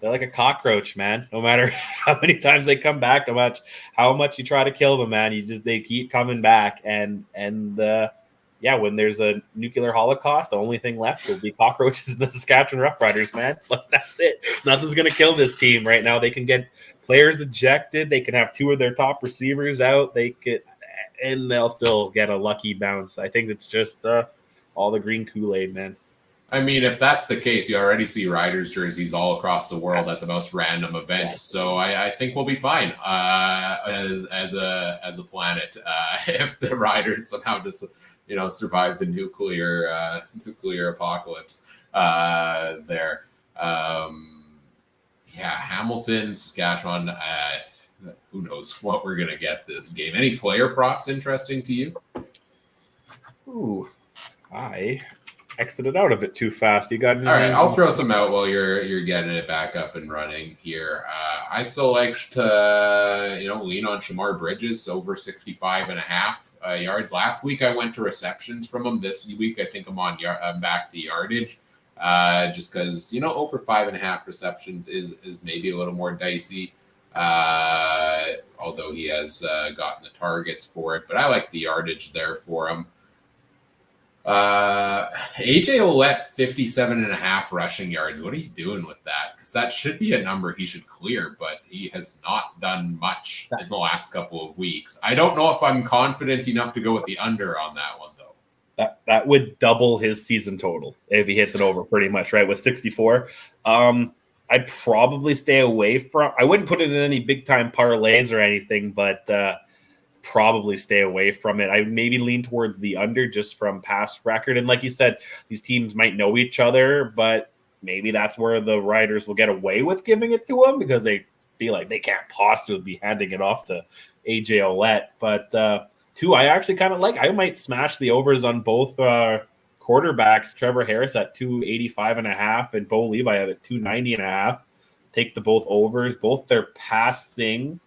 They're like a cockroach, man. No matter how many times they come back, no matter how much you try to kill them, man, they keep coming back. And when there's a nuclear holocaust, the only thing left will be cockroaches and the Saskatchewan Roughriders, man. Like, that's it. Nothing's gonna kill this team right now. They can get players ejected. They can have 2 of their top receivers out. And they'll still get a lucky bounce. I think it's just all the green Kool-Aid, man. I mean, if that's the case, you already see Riders jerseys all across the world at the most random events. So I think we'll be fine as a planet if the Riders somehow survive the nuclear apocalypse there. Hamilton, Saskatchewan. Who knows what we're gonna get this game? Any player props interesting to you? Ooh, I exited out of it too fast. You got any? All right, I'll throw some out while you're getting it back up and running here. I still like to lean on Shamar Bridges over 65.5 yards. Last week I went to receptions from him. This week I think I'm back to yardage. Just because over 5.5 receptions is maybe a little more dicey. Although he has gotten the targets for it, but I like the yardage there for him. AJ Ouellette 57.5 rushing yards. What are you doing with that? Because that should be a number he should clear, but he has not done much in the last couple of weeks. I don't know if I'm confident enough to go with the under on that one though. That would double his season total if he hits it over pretty much, right? With 64. I'd probably stay away from. I wouldn't put it in any big time parlays or anything, but probably stay away from it. I would maybe lean towards the under just from past record. And like you said, these teams might know each other, but maybe that's where the Riders will get away with giving it to them because they feel like they can't possibly be handing it off to AJ Ouellette. But 2, I actually kind of like. I might smash the overs on both quarterbacks. Trevor Harris at 285.5 and Bo Levi at 290.5. Take the both overs. Both their passing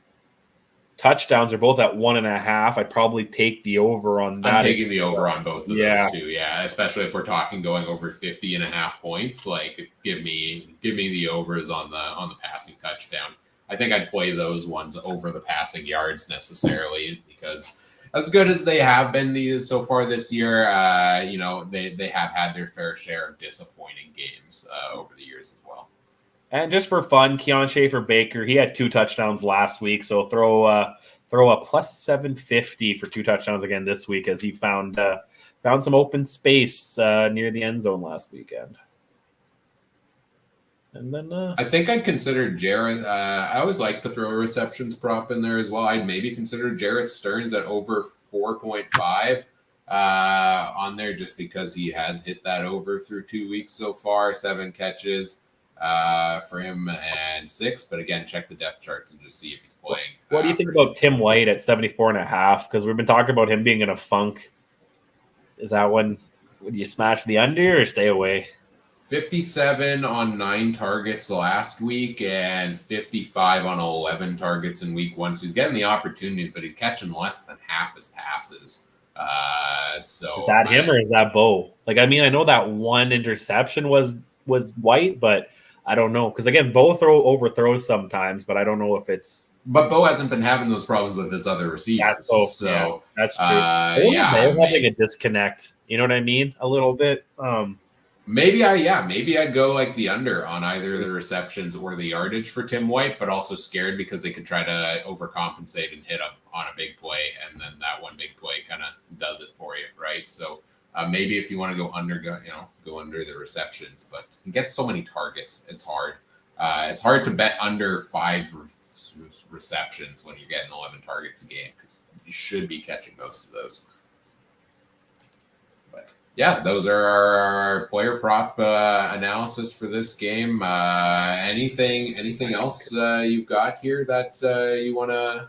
touchdowns are both at 1.5. I'd probably take the over on that. I'm taking the over on both of those too. Yeah, especially if we're talking going over 50.5 points. Like, give me the overs on the passing touchdown. I think I'd play those ones over the passing yards necessarily because as good as they have been so far this year, they have had their fair share of disappointing games over the years as well. And just for fun, Keon Schaefer-Baker, he had 2 touchdowns last week, so throw a plus 750 for 2 touchdowns again this week as he found some open space near the end zone last weekend. And then I think I'd consider Jareth. I always like to throw a receptions prop in there as well. I'd maybe consider Jareth Stearns at over 4.5 on there just because he has hit that over through 2 weeks so far. 7 catches for him and 6. But again, check the depth charts and just see if he's playing. What do you think about Tim White at 74.5? Because we've been talking about him being in a funk. Is that one? Would you smash the under or stay away? 57 on 9 targets last week and 55 on 11 targets in week 1. So he's getting the opportunities, but he's catching less than half his passes. So is that him or is that Bo? Like, I mean, I know that one interception was White, but I don't know. Because again, Bo overthrows sometimes, but I don't know if it's. But Bo hasn't been having those problems with his other receivers. That's true. Bo having a disconnect. You know what I mean? A little bit. Maybe I'd go like the under on either the receptions or the yardage for Tim White, but also scared because they could try to overcompensate and hit him on a big play, and then that one big play kind of does it for you, right? So maybe if you want to go under, go under the receptions, but you get so many targets, it's hard. It's hard to bet under 5 receptions when you're getting 11 targets a game because you should be catching most of those. Yeah, those are our player prop analysis for this game. Anything else you've got here that you want to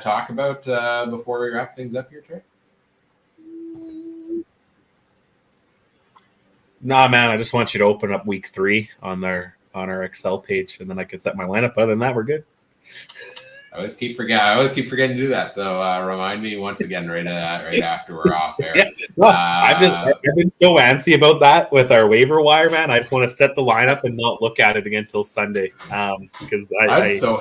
talk about before we wrap things up here, Trey? Nah, man, I just want you to open up week 3 on our Excel page, and then I can set my lineup. Other than that, we're good. I always keep forgetting to do that. So remind me once again right after we're off air. Yeah, no, I've been so antsy about that with our waiver wire, man. I just want to set the lineup and not look at it again until Sunday. Because I'm so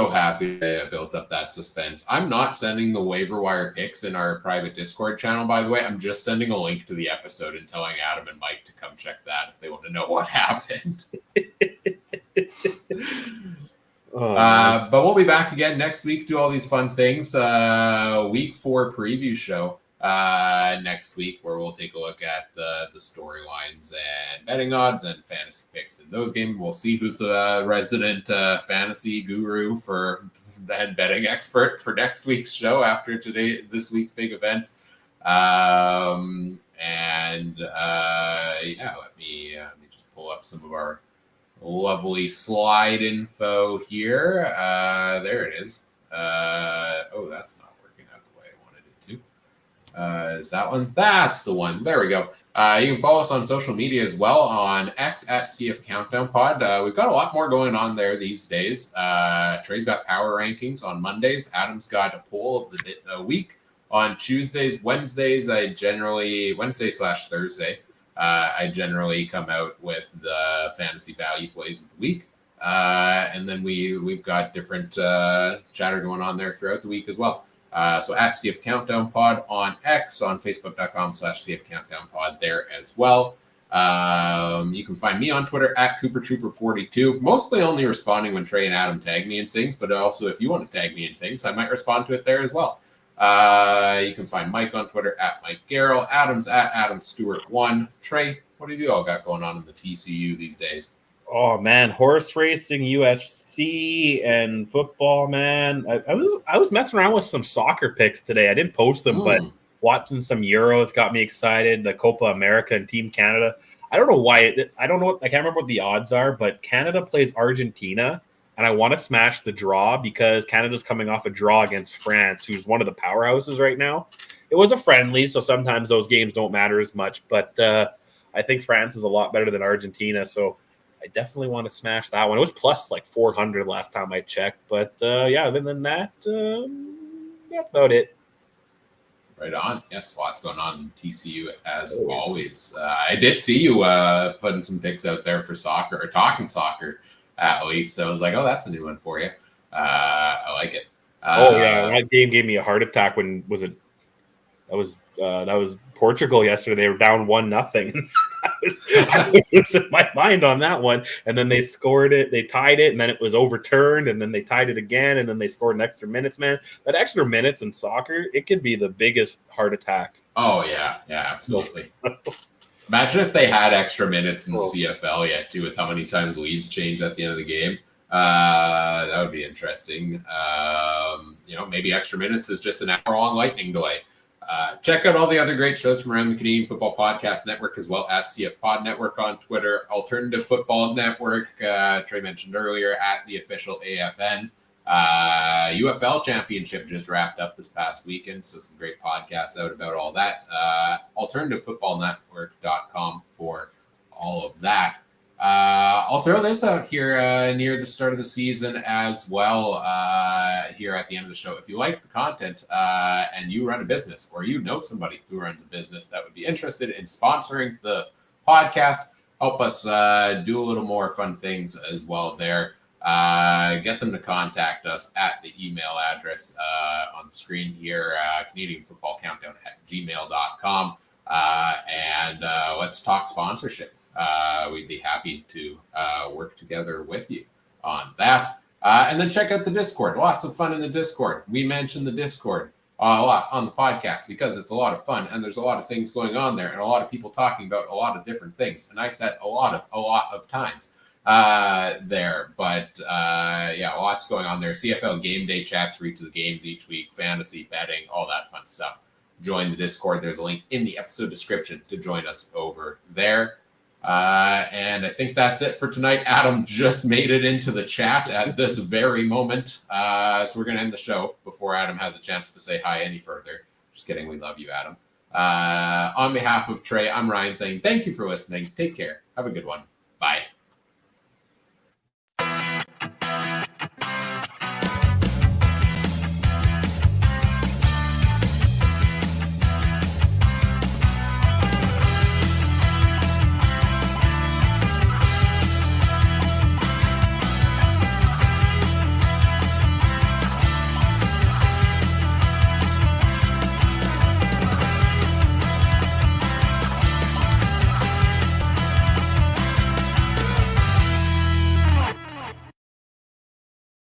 happy I built up that suspense. I'm not sending the waiver wire picks in our private Discord channel, by the way. I'm just sending a link to the episode and telling Adam and Mike to come check that if they want to know what happened. But we'll be back again next week. Do all these fun things. Week 4 preview show next week, where we'll take a look at the storylines and betting odds and fantasy picks in those games. We'll see who's the resident fantasy guru and betting expert for next week's show after this week's big events. Let me just pull up some of our lovely slide info here. There it is. That's not working out the way I wanted it to. Is that one? That's the one. There we go. You can follow us on social media as well on X at CF Countdown Pod. We've got a lot more going on there these days. Trey's got power rankings on Mondays. Adam's got a poll of the week on Tuesdays. Wednesday/Thursday. I generally come out with the fantasy value plays of the week. And then we've got different chatter going on there throughout the week as well. So at CF Countdown Pod on X, on Facebook.com/CF Countdown Pod there as well. You can find me on Twitter at CooperTrooper42, mostly only responding when Trey and Adam tag me in things, but also if you want to tag me in things, I might respond to it there as well. You can find Mike on Twitter at Mike Garrell, Adams at AdamStewart1. Trey, what have you all got going on in the TCU these days? Oh man, horse racing, UFC, and football, man. I was messing around with some soccer picks today. I didn't post them, but watching some Euros got me excited. The Copa America and Team Canada. I don't know why. I can't remember what the odds are, but Canada plays Argentina. And I want to smash the draw because Canada's coming off a draw against France, who's one of the powerhouses right now. It was a friendly, so sometimes those games don't matter as much. But I think France is a lot better than Argentina, so I definitely want to smash that one. It was plus like 400 last time I checked. But other than that, that's about it. Right on. Yes, lots going on in TCU as always. I did see you putting some picks out there for soccer, or talking soccer. At least so I was like, oh, that's a new one for you. I like it. That game gave me a heart attack. When was it? That was Portugal yesterday. They were down 1-0. I was losing my mind on that one. And then they scored it. They tied it, and then it was overturned, and then they tied it again, and then they scored an extra minutes. Man, that extra minutes in soccer, it could be the biggest heart attack. Oh yeah, absolutely. Imagine if they had extra minutes in the CFL yet, too, with how many times leads change at the end of the game. That would be interesting. Maybe extra minutes is just an hour-long lightning delay. Check out all the other great shows from around the Canadian Football Podcast Network as well at CF Pod Network on Twitter, Alternative Football Network, Trey mentioned earlier, at the official AFN. UFL Championship just wrapped up this past weekend, so some great podcasts out about all that. AlternativeFootballNetwork.com for all of that. I'll throw this out here near the start of the season as well here at the end of the show. If you like the content and you run a business, or you know somebody who runs a business that would be interested in sponsoring the podcast, help us do a little more fun things as well there. Get them to contact us at the email address on the screen here, CanadianFootballCountdown@gmail.com. And let's talk sponsorship. We'd be happy to work together with you on that. And then check out the Discord. Lots of fun in the Discord. We mentioned the Discord a lot on the podcast because it's a lot of fun and there's a lot of things going on there and a lot of people talking about a lot of different things. And I said a lot of times there, but lots going on there. CFL game day chats for each of the games each week, fantasy, betting, all that fun stuff. Join the Discord. There's a link in the episode description to join us over there. And I think that's it for tonight. Adam just made it into the chat at this very moment. So we're going to end the show before Adam has a chance to say hi any further. Just kidding. We love you, Adam. On behalf of Trey, I'm Ryan saying thank you for listening. Take care. Have a good one. Bye.